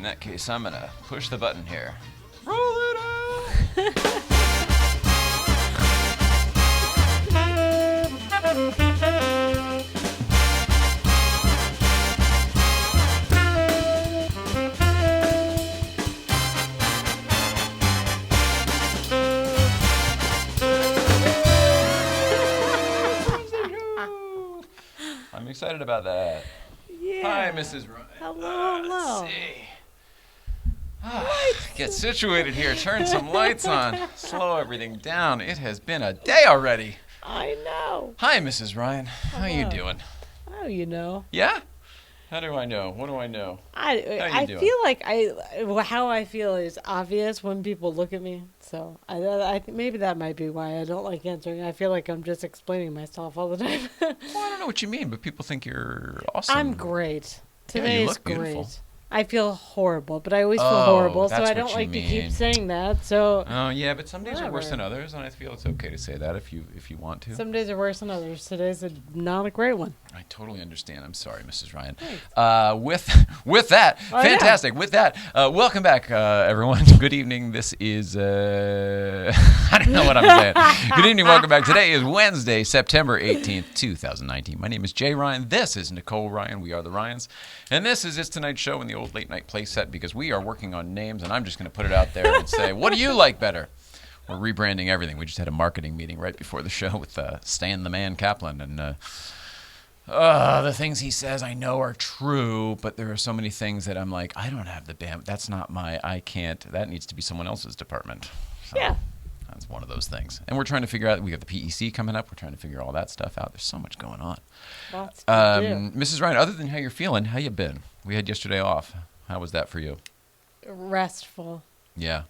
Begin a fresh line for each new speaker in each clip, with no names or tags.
In that case, I'm going to push the button here. Roll it out! I'm excited about that.
Yeah.
Hi, Mrs. Ryan.
Hello.
Let's see. Get situated here. Turn some lights on. Slow everything down. It has been a day already.
I know.
Hi, Mrs. Ryan. How you doing?
Oh, you know.
Yeah? How do I know? What do I know?
I feel like how I feel is obvious when people look at me. So I think maybe that might be why I don't like answering. I feel like I'm just explaining myself all the time.
Well, I don't know what you mean, but people think you're awesome.
I'm great.
Yeah,
Today
you
is
look beautiful.
great. I feel horrible, but I always feel horrible, so I don't like to keep saying that. So
oh yeah, but some days are worse
whatever.
than others, and I feel it's okay to say that if you want to.
Some days are worse than others. Today's not a great one.
I totally understand. I'm sorry, Mrs. Ryan.
Thanks.
With that,
Oh,
fantastic. Yeah. With that, welcome back, everyone. Good evening. This is I don't know what I'm saying. Good evening. Welcome back. Today is Wednesday, September 18th, 2019. My name is Jay Ryan. This is Nicole Ryan. We are the Ryans, and this is It's Tonight's Show in the old late night play set because we are working on names, and I'm just going to put it out there and say, what do you like better? We're rebranding everything. We just had a marketing meeting right before the show with Stan the Man Kaplan, and the things he says I know are true, but there are so many things that I'm like, I don't have the bam. That's not I can't. That needs to be someone else's department. So
Yeah.
that's one of those things. And we're trying to figure out, we got the PEC coming up. We're trying to figure all that stuff out. There's so much going on.
Lots to do.
Mrs. Ryan, other than how you're feeling, how you been? We had yesterday off. How was that for you?
Restful.
Yeah.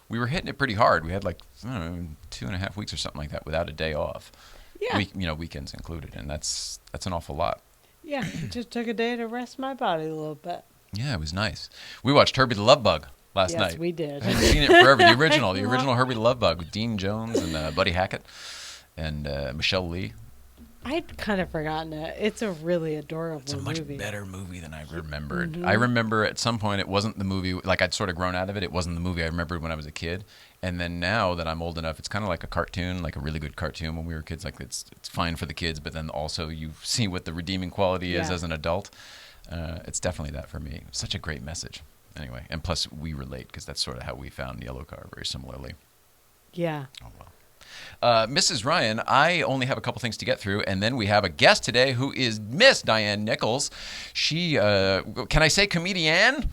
We were hitting it pretty hard. We had like, I don't know, 2.5 weeks or something like that without a day off.
Yeah.
Weekends included, and that's an awful lot.
Yeah. Just took a day to rest my body a little bit.
Yeah, it was nice. We watched Herbie the Love Bug last night.
Yes, we did.
I hadn't seen it forever. The original Herbie the Love Bug with Dean Jones and Buddy Hackett and Michelle Lee.
I'd kind of forgotten it. It's a really adorable movie.
It's a much better movie than I remembered.
Mm-hmm.
I remember at some point it wasn't the movie, like I'd sort of grown out of it. It wasn't the movie I remembered when I was a kid. And then now that I'm old enough, it's kind of like a cartoon, like a really good cartoon when we were kids. Like it's fine for the kids, but then also you see what the redeeming quality is as an adult. It's definitely that for me. Such a great message. Anyway, and plus we relate because that's sort of how we found Yellow Car very similarly.
Yeah.
Oh, well. Mrs. Ryan, I only have a couple things to get through, and then we have a guest today who is Miss DIANE Nichols. She, can I say comedian?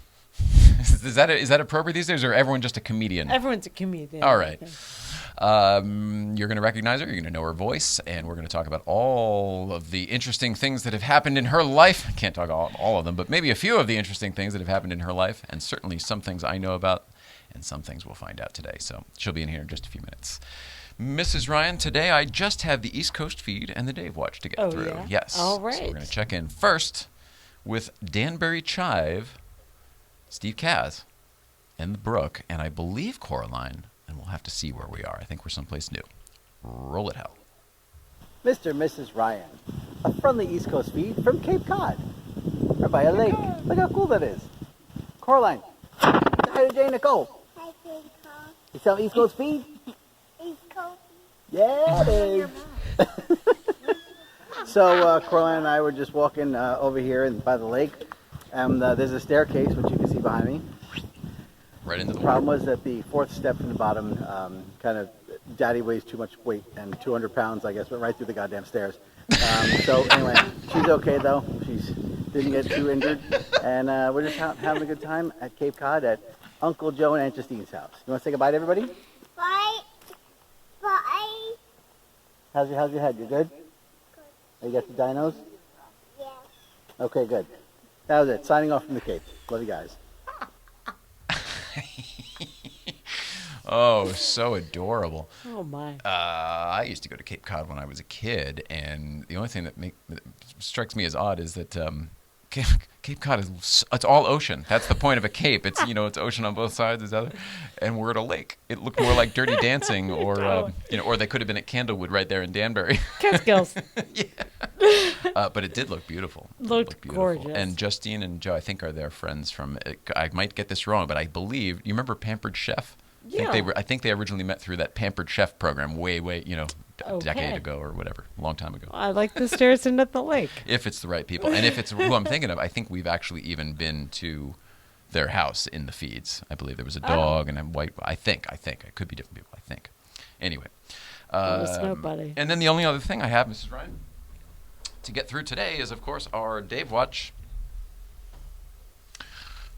Is that appropriate these days, or everyone just a comedian?
Everyone's a comedian.
All right. You're going to recognize her. You're going to know her voice, and we're going to talk about all of the interesting things that have happened in her life. I can't talk all of them, but maybe a few of the interesting things that have happened in her life, and certainly some things I know about, and some things we'll find out today. So she'll be in here in just a few minutes. Mrs. Ryan, today I just have the East Coast feed and the Dave Watch to get through.
Yeah?
Yes.
All right.
So we're going to check in first with Danbury Chive, Steve Kaz, and the Brook, and I believe Coraline, and we'll have to see where we are. I think we're someplace new. Roll it, hell.
Mr. and Mrs. Ryan, a friendly East Coast feed from Cape Cod. Right by a lake. Look how cool that is. Coraline, say hi to Jay Nicole.
Hi, Cape Cod.
You tell East Coast feed?
East Coast.
Yeah, it is. So Coraline and I were just walking over here by the lake, and there's a staircase, which you can see behind me.
Right into the
The problem was that the fourth step from the bottom kind of, Daddy weighs too much weight, and 200 pounds, I guess, went right through the goddamn stairs. So anyway, she's okay though. She's didn't get too injured, and we're just having a good time at Cape Cod at Uncle Joe and Aunt Justine's house. You want to say goodbye to everybody?
Bye. Bye.
How's your head? You good? You got the dinos?
Yeah.
Okay, good. That was it. Signing off from the Cape. Love you guys.
Oh, so adorable.
Oh, my.
I used to go to Cape Cod when I was a kid, and the only thing that strikes me as odd is that Cape Cod it's all ocean. That's the point of a cape. It's it's ocean on both sides. And we're at a lake. It looked more like Dirty Dancing, or or they could have been at Candlewood right there in Danbury.
Catskills.
But it did look beautiful.
Looked gorgeous.
And Justine and Joe, I think, are their friends from. I might get this wrong, but I believe you remember Pampered Chef.
Yeah.
I think they originally met through that Pampered Chef program way, a decade
Okay.
ago or whatever, a long time ago.
I like the stairs into the lake.
If it's the right people. And if it's who I'm thinking of, I think we've actually even been to their house in the feeds. I believe there was a dog and a white. I think. It could be different people, I think. Anyway.
Snow buddy.
And then the only other thing I have, Mrs. Ryan, to get through today is, of course, our Dave Watch.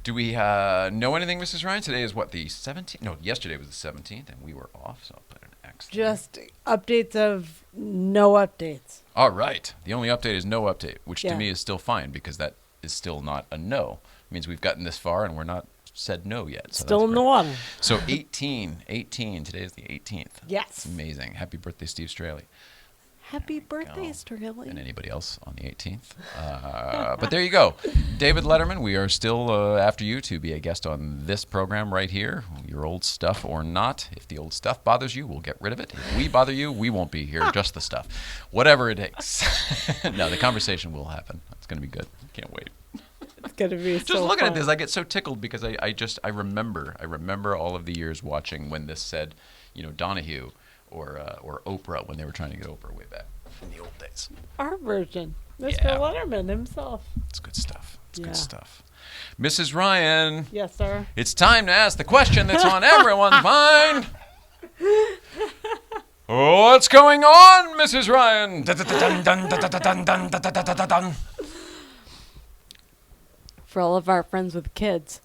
Do we know anything, Mrs. Ryan? Today is what, the 17th? No, yesterday was the 17th, and we were off, so I'll put an X.
Just updates of no updates.
All right. The only update is no update, which to
Yeah.
me is still fine, because that is still not a no. It means we've gotten this far, and we're not said no yet. So
Still
that's
in the
great.
water.
So 18. Today is the 18th.
Yes.
It's amazing. Happy birthday, Steve Straley.
Happy birthday,
go.
Sterling.
And anybody else on the 18th. But there you go. David Letterman, we are still after you to be a guest on this program right here. Your old stuff or not. If the old stuff bothers you, we'll get rid of it. If we bother you, we won't be here. Just the stuff. Whatever it takes. No, the conversation will happen. It's going to be good. Can't wait.
It's going to be
Just
so
looking
fun.
at this, I get so tickled because I remember all of the years watching when this said, Donahue or Oprah, when they were trying to get Oprah way back in the old days.
Our version. Mr.
Yeah.
Letterman himself.
It's good stuff. It's
Yeah.
good stuff. Mrs. Ryan,
Yes, sir.
it's time to ask the question that's on everyone's mind. What's going on, Mrs. Ryan?
For all of our friends with kids.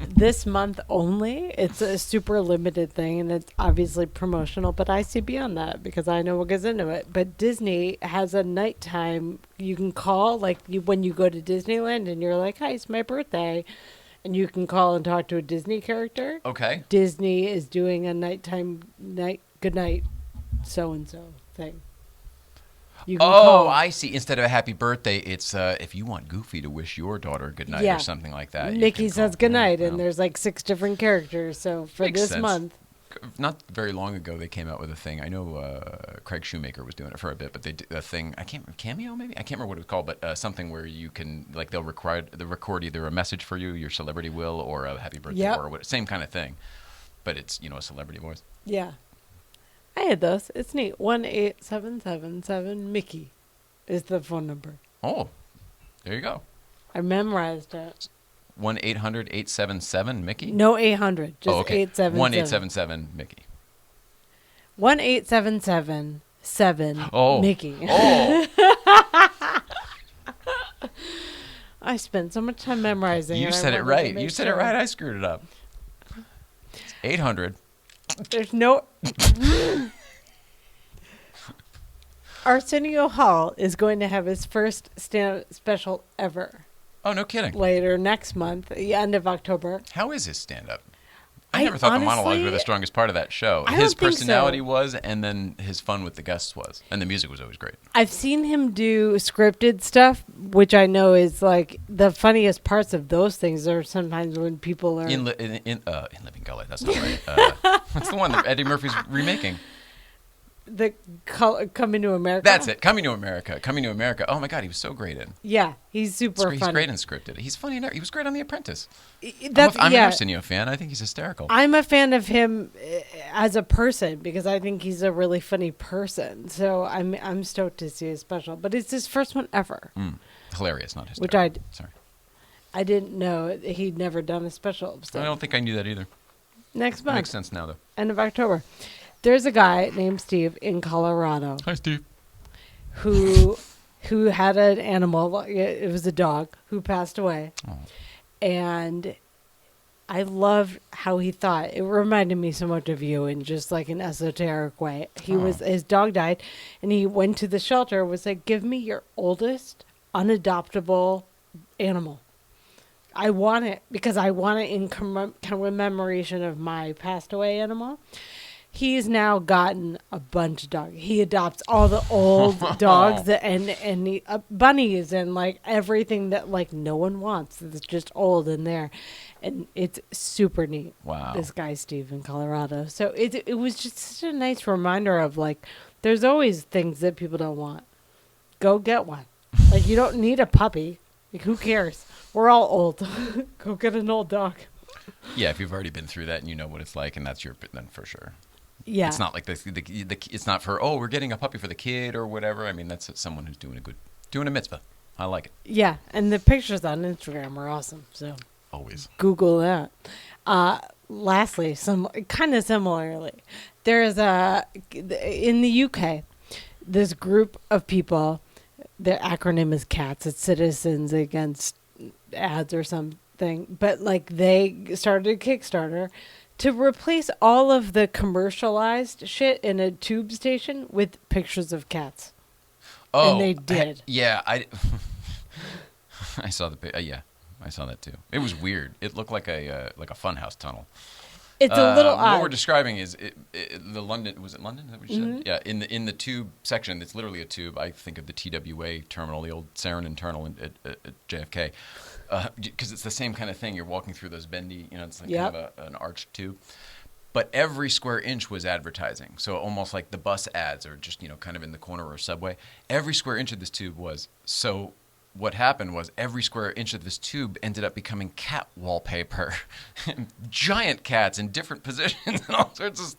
This month only, it's a super limited thing, and it's obviously promotional, but I see beyond that because I know what goes into it. But Disney has a nighttime you can call, when you go to Disneyland and you're like, hi, it's my birthday, and you can call and talk to a Disney character.
Okay.
Disney is doing a good night so-and-so thing. You can
Oh,
call.
I see. Instead of a happy birthday, it's if you want Goofy to wish your daughter good night
Yeah.
or something like that. you
Mickey
can
says
call.
good night,
Yeah,
and
well,
there's 6 different characters. So for
Makes
this
sense.
month,
not very long ago, they came out with a thing. I know Craig Shoemaker was doing it for a bit, but they did a thing. I can't remember, Cameo maybe. I can't remember what it was called, but something where you can they'll record either a message for you, your celebrity will, or a happy birthday,
Yep.
or what, same kind of thing, but it's a celebrity voice.
yeah, I had those. It's neat. 1-877-7 Mickey is the phone number.
Oh, there you go.
I memorized it.
1-800-877 Mickey.
No 800, just
Oh, okay.
877.
1-877 Mickey.
1-877-7
Oh.
Mickey.
Oh.
I spent so much time memorizing.
You
and I
said it
wanted to
right.
make
You said it
sure.
right. I screwed it up. It's 800.
There's no. Arsenio Hall is going to have his first stand special ever
Oh, no kidding.
later next month, the end of October.
How is his stand-up? I
I
never thought the monologues
honestly-
were the strongest part of that show.
I
His
don't think
personality
so.
was, and then his fun with the guests was. And the music was always great.
I've seen him do scripted stuff, which I know is the funniest parts of those things are sometimes when people are
In Living Color, that's not right. That's the one that Eddie Murphy's remaking.
Coming to America.
That's it. Coming to America. Coming to America. Oh, my God, he was so great in.
Yeah, he's super
He's
funny.
great in scripted. He's funny in He was great on The Apprentice.
That's
I'm an
yeah.
Arsenio fan. I think he's hysterical.
I'm a fan of him as a person because I think he's a really funny person. So I'm stoked to see his special, but it's his first one ever.
Hilarious, not
Which
hysterical. Sorry.
I didn't know he'd never done a special. So
I don't think I knew that either.
next
That makes
month,
sense now, though.
end of October. There's a guy named Steve in Colorado
Hi, Steve.
who had an animal. It was a dog who passed away,
Oh.
and I loved how he thought. It reminded me so much of you in just an esoteric way. His dog died, and he went to the shelter. Was like, give me your oldest unadoptable animal. I want it because I want it in commemoration of my passed away animal. He's now gotten a bunch of dogs. He adopts all the old dogs and bunnies and like everything that like no one wants. It's just old in there, and it's super neat.
Wow.
This guy Steve in Colorado. So it was just such a nice reminder of like there's always things that people don't want. Go get one. Like you don't need a puppy. Like who cares? We're all old. Go get an old dog.
Yeah, if you've already been through that and you know what it's like, and that's then for sure.
Yeah.
It's not like it's not for, we're getting a puppy for the kid or whatever. I mean, that's someone who's doing a mitzvah. I like it.
Yeah, and the pictures on Instagram are awesome. So
Always.
Google that. Lastly, kind of similarly, there's in the UK, this group of people. Their acronym is CATS. It's Citizens Against Ads or something. But like they started a Kickstarter to replace all of the commercialized shit in a tube station with pictures of cats.
Oh,
and they did.
I saw I saw that too. It was weird. It looked like a funhouse tunnel.
It's a little odd.
What we're describing is the London. Was it London? Is that what you said? Yeah. In the tube section, it's literally a tube. I think of the TWA terminal, the old Saarinen terminal at JFK, because it's the same kind of thing. You're walking through those bendy, it's like kind of an arched tube. But every square inch was advertising. So almost like the bus ads are just kind of in the corner or subway. Every square inch of this tube was so. What happened was every square inch of this tube ended up becoming cat wallpaper. Giant cats in different positions and all sorts of...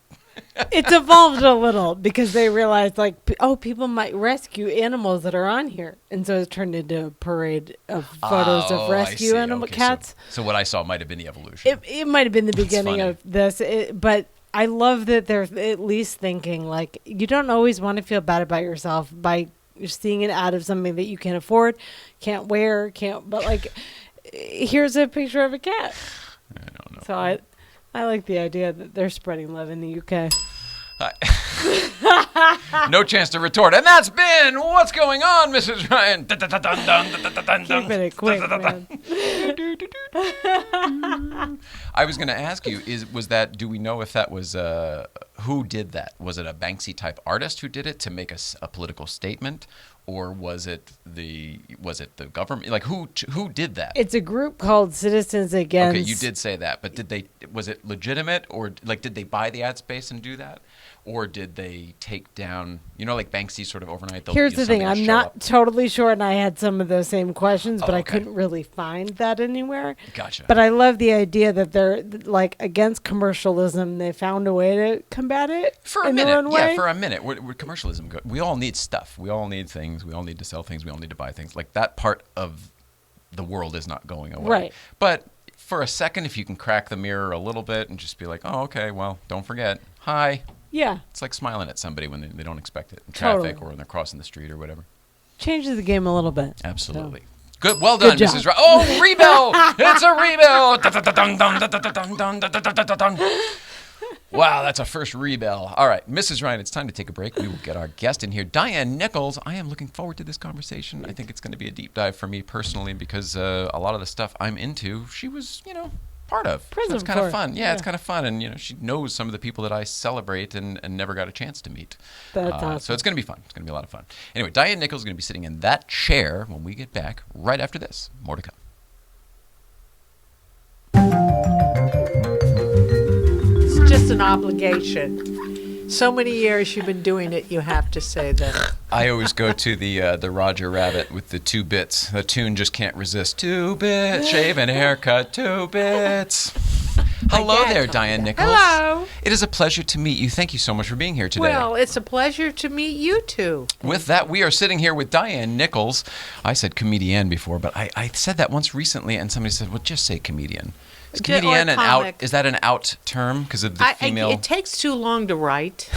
It's evolved a little because they realized, like, people might rescue animals that are on here. And so it turned into a parade of photos of rescue animal cats.
So what I saw might have been the evolution.
It might have been the beginning of this. But I love that they're at least thinking, like, you don't always want to feel bad about yourself by... You're seeing an ad of something that you can't afford, can't wear, but like, here's a picture of a cat.
I don't know.
So I like the idea that they're spreading love in the UK.
No chance to retort. And that's been What's Going On, Mrs. Ryan.
Keeping it quick, man.
I was going to ask you, do we know if that was, who did that? Was it a Banksy type artist who did it to make a political statement? Or was it the government? Like who did that?
It's a group called Citizens Against.
Okay, you did say that, but was it legitimate, or like did they buy the ad space and do that? Or did they take down, like Banksy sort of overnight?
Here's the thing. I'm not totally sure, and I had some of those same questions, but I
okay.
couldn't really find that anywhere.
Gotcha.
But I love the idea that they're, like, against commercialism. They found a way to combat it
for a minute. Their own way. Yeah, for a minute. Where commercialism goes. We all need stuff. We all need things. We all need to sell things. We all need to buy things. Like, that part of the world is not going away.
Right.
But for a second, if you can crack the mirror a little bit and just be like, oh, okay, well, don't forget. Hi.
Yeah. It's
like smiling at somebody when they don't expect it in traffic or when they're crossing the street or whatever.
Changes the game a little bit.
Absolutely. So. Good. Well done, Mrs. Oh, rebell! It's a rebell! Wow, that's a first rebell. All right, Mrs. Ryan, it's time to take a break. We will get our guest in here. DIANE Nichols. I am looking forward to this conversation. I think it's going to be a deep dive for me personally because a lot of the stuff I'm into, she was, part of. So it's kind of fun. Yeah, it's kind of fun. And, she knows some of the people that I celebrate and never got a chance to meet.
That's awesome.
So it's going to be fun. It's going to be a lot of fun. Anyway, DIANE Nichols is going to be sitting in that chair when we get back right after this. More to come.
It's just an obligation. So many years you've been doing it, you have to say that.
I always go to the Roger Rabbit with the 2 bits. The tune just can't resist. 2 bits, shave and haircut, 2 bits. Hello there, DIANE Nichols.
Hello.
It is a pleasure to meet you. Thank you so much for being here today.
Well, it's a pleasure to meet you too.
With that, we are sitting here with DIANE Nichols. I said comedian before, but I said that once recently, and somebody said, well, just say comedian. Is comedian an out? Is that an out term because of the female?
It takes too long to write,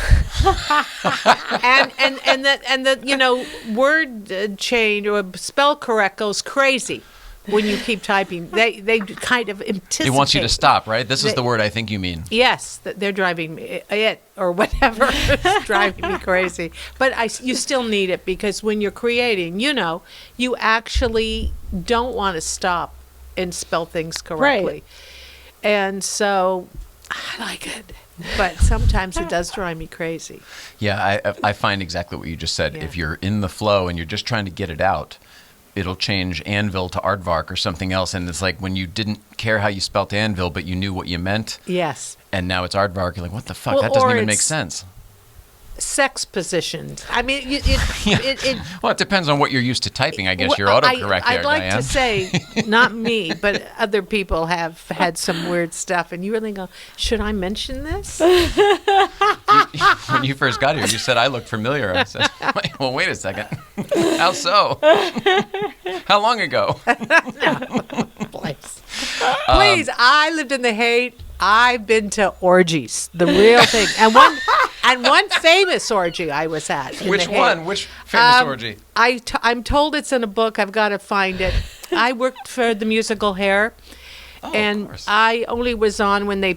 and that word change or spell correct goes crazy when you keep typing. They kind of anticipate.
They want you to stop, right? This is the word I think you mean.
Yes, they're driving me or whatever. It's driving me crazy. But you still need it because when you're creating, you actually don't want to stop and spell things correctly.
Right.
And so I like it. but sometimes it does drive me crazy.
Yeah, I find exactly what you just said.
Yeah.
If you're in the flow and you're just trying to get it out, it'll change anvil to aardvark or something else. And it's like when you didn't care how you spelt anvil, but you knew what you meant.
Yes.
And now it's aardvark. You're like, what the fuck?
Well,
That doesn't
or
even make
it's-
sense.
Sex positions. I mean,
Well, it depends on what you're used to typing. I guess your
Well,
autocorrect
I'd
there,
like
Diane.
to say, not me, but other people have had some weird stuff, and you really go, should I mention this?
When you first got here, you said I look familiar. I said, well, wait a second. How so? How long ago?
Please. Please, I lived in the Haight. I've been to orgies, the real thing, and one famous orgy I was at. in
Which
the Haight.
one? Which famous orgy?
I'm told it's in a book. I've got to find it. I worked for the musical Hair,
Of
and
course.
I only was on when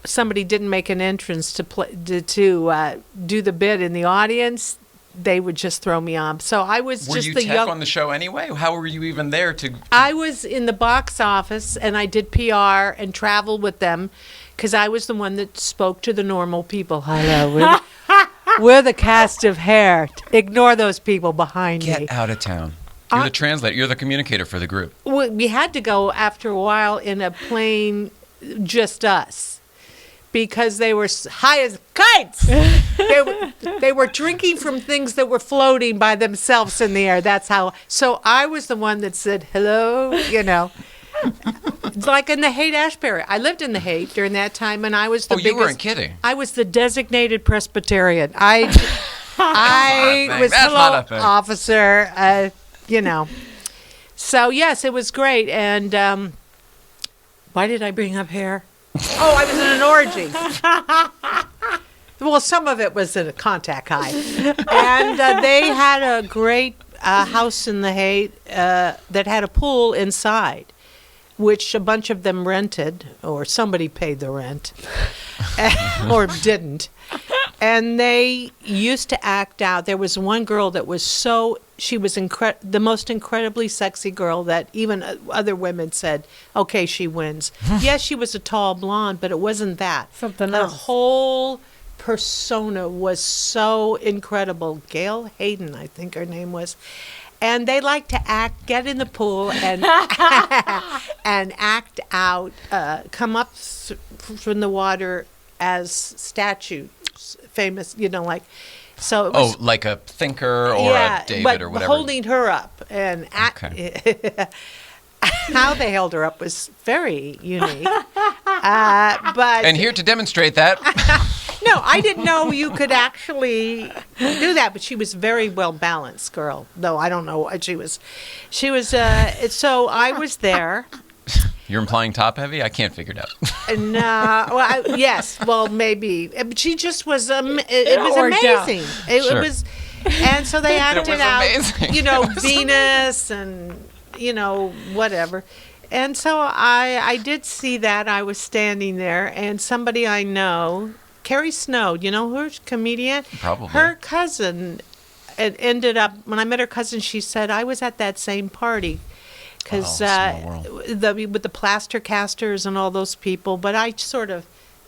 somebody didn't make an entrance to do the bit in the audience. They would just throw me on. So I was
Were
just
you
the
tech
young.
on the show anyway? How were you even there to?
I was in the box office and I did PR and traveled with them because I was the one that spoke to the normal people. Hello, we're the cast of Hair. Ignore those people behind me.
Get out of town. You're the translator. You're the communicator for the group.
We had to go after a while in a plane, just us. Because they were high as kites. They were drinking from things that were floating by themselves in the air. That's how. So I was the one that said, hello, It's like in the Haight Ashbury. I lived in the Haight during that time, and I was the
Oh,
biggest.
you weren't kidding.
I was the designated Presbyterian. I was
That's
hello,
not a thing.
officer, So, yes, it was great. And why did I bring up Hair? Oh, I was in an orgy. Well, some of it was in a contact high. And they had a great house in the Haight that had a pool inside, which a bunch of them rented, or somebody paid the rent, or didn't. And they used to act out. There was one girl that was she was the most incredibly sexy girl that even other women said, okay, she wins. Yes, she was a tall blonde, but it wasn't that.
Something
Her
else.
whole persona was so incredible. Gail Hayden, I think her name was. And they like to get in the pool and and act out, come up from the water as statues, famous, so it was,
like a thinker or a David
but
or whatever.
holding her up and how they held her up was very unique. But
And here to demonstrate that,
no, I didn't know you could actually do that. But she was very well balanced girl. Though I don't know what she was. So I was there.
you're implying top heavy? I can't figure it out.
And yes, well maybe. But she just was. It was
worked out.
amazing.
Sure.
It was, and so they acted
was
out.
amazing. It was
Venus and whatever. And so I did see that. I was standing there, and somebody I know, Carrie Snow, you know her, comedian?
Probably.
Her cousin, it ended up, when I met her cousin, she said, I was at that same party. Because
small world.
with the plaster casters and all those people, but I sort of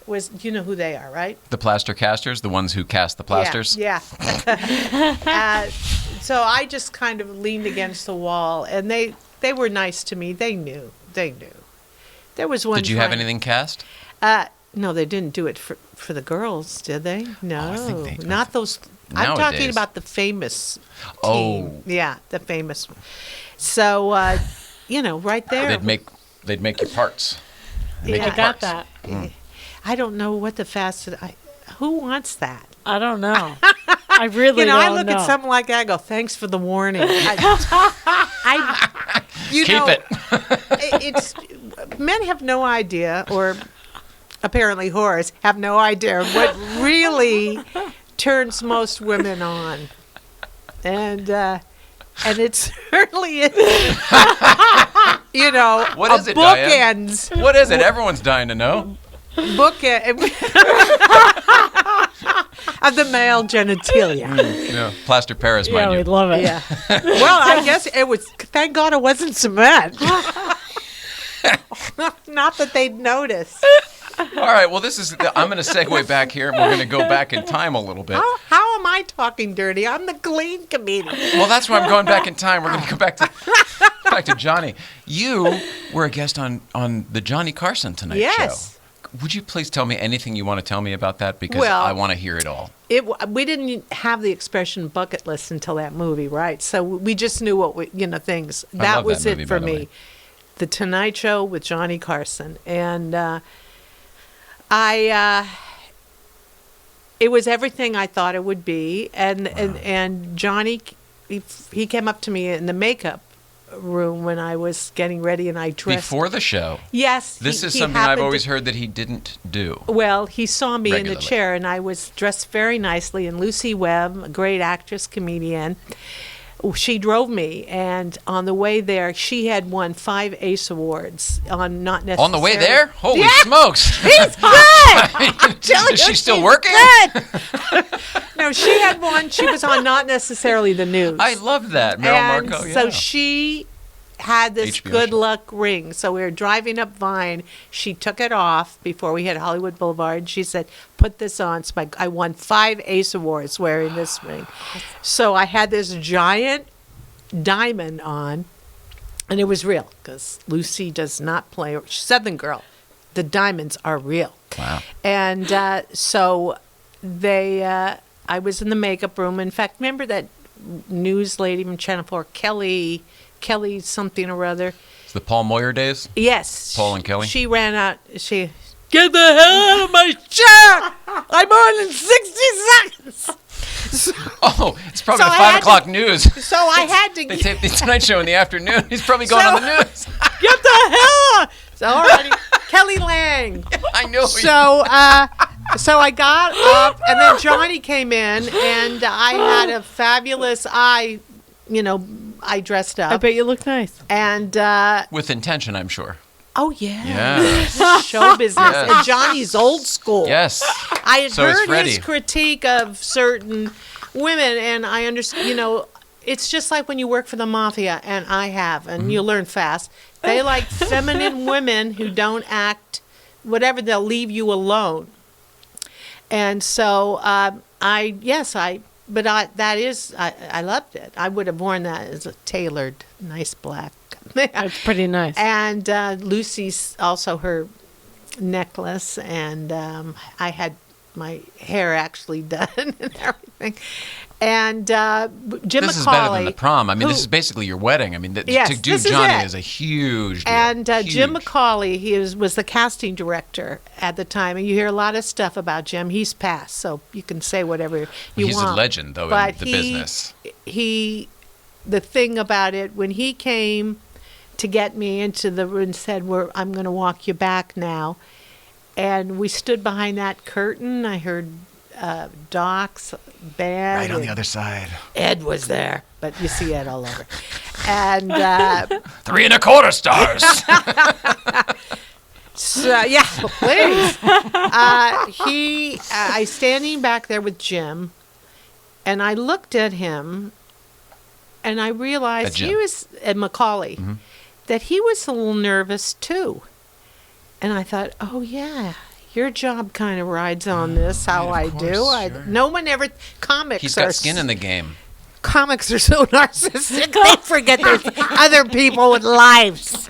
was, you know who they are, right?
The plaster casters, the ones who cast the plasters?
Yeah. So I just kind of leaned against the wall, and they were nice to me. They knew. There was one.
Did you have
time-
anything cast?
No, they didn't do it for the girls, did they? No,
I think they-
not those. I'm talking
Nowadays.
about the famous team.
Oh.
Yeah, the famous one. So, right there.
They'd make you parts. They'd make
Yeah.
you
I got
parts.
that.
I don't know what the fastest. Who wants that?
I don't know. I really don't
I
know.
look at something like that. I go, thanks for the warning.
Keep it.
It's men have no idea, or apparently whores have no idea what really turns most women on, and it certainly is.
What is it, Diane?
bookends.
What is it? Everyone's dying to know.
Bookend of the male genitalia.
Plaster Paris,
Yeah,
mind
we
you.
love it.
Yeah. Well, I guess it was. Thank God it wasn't cement. Not that they'd notice.
All right. Well, I'm going to segue back here, and we're going to go back in time a little bit.
How am I talking dirty? I'm the clean comedian.
Well, that's why I'm going back in time. We're going to go back to Johnny. You were a guest on the Johnny Carson Tonight
Yes.
Show. Would you please tell me anything you want to tell me about that? Because
Well,
I want to hear it all.
We didn't have the expression bucket list until that movie, right? So we just knew things.
I
That
love
was
that movie,
it for
by the way.
me. The Tonight Show with Johnny Carson. And it was everything I thought it would be. And Johnny, he came up to me in the makeup room when I was getting ready, and I dressed.
Before the show.
Yes.
This is
he
something I've
happened
always
to-
heard that he didn't do.
Well, he saw me in
Regularly.
the chair, and I was dressed very nicely. And Lucy Webb, a great actress, comedian, she drove me. And on the way there, she had won 5 ACE Awards on not necessarily.
On the way there? Holy
Yeah.
smokes.
He's good. I'm telling
Is
you,
she still
she's
working?
good. No, she had one. She was on not necessarily the news.
I love that. Meryl
And
Marco, yeah.
so she had this
HBO
good
show.
luck ring. So we were driving up Vine. She took it off before we hit Hollywood Boulevard. And she said, put this on. So I won 5 ACE Awards wearing this ring. So I had this giant diamond on, and it was real because Lucy does not play. Southern girl. The diamonds are real.
Wow.
And so I was in the makeup room. In fact, remember that news lady from Channel 4, Kelly something or other?
It's the Paul Moyer days?
Yes.
Paul and Kelly?
She ran out. She, get the hell out of my chair! I'm on in 60 seconds!
Oh, it's probably
So
the
I
5
had
o'clock news.
So I had to
They tape the Tonight Show in the afternoon. He's probably going
So-
on the news.
get the hell out! So, all righty. Kelly Lang.
I know.
So I got up, and then Johnny came in, and I had a fabulous eye dressed up.
I bet you look nice.
And,
With intention, I'm sure.
oh, yeah.
Yeah.
Show business.
Yes.
And Johnny's old school.
Yes.
I had
So is
heard
Freddie.
his critique of certain women, and I understand, it's just like when you work for the mafia, and I have, and you learn fast. They like feminine women who don't act, whatever, they'll leave you alone. And so I loved it. I would have worn that as a tailored, nice black.
That's pretty nice.
And Lucy's also her necklace, and I had my hair actually done and everything. And Jim
This
McCauley.
is better than the prom. I mean, this
who-
is basically your wedding. I mean,
Yes,
to do
this is
Johnny
it.
is a huge deal.
And Jim
Huge.
McCauley, was the casting director at the time. And you hear a lot of stuff about Jim. He's passed, so you can say whatever you
He's
want.
a legend, though,
But
in the business.
The thing about it, when he came to get me into the room and said, I'm going to walk you back now. And we stood behind that curtain. I heard Doc's band.
Right on the
and
other side.
Ed was there, but you see Ed all over. And
3 1/4 stars.
so, yeah, please. I standing back there with Jim, and I looked at him, and I
At
realized
Jim.
he was at Macaulay, that he was a little nervous too. And I thought, oh yeah, your job kind of rides on this. How
right,
I
of
do.
course, sure.
No one ever. Comics.
He's
are
got skin in the game.
Comics are so narcissistic. They forget there's other people with lives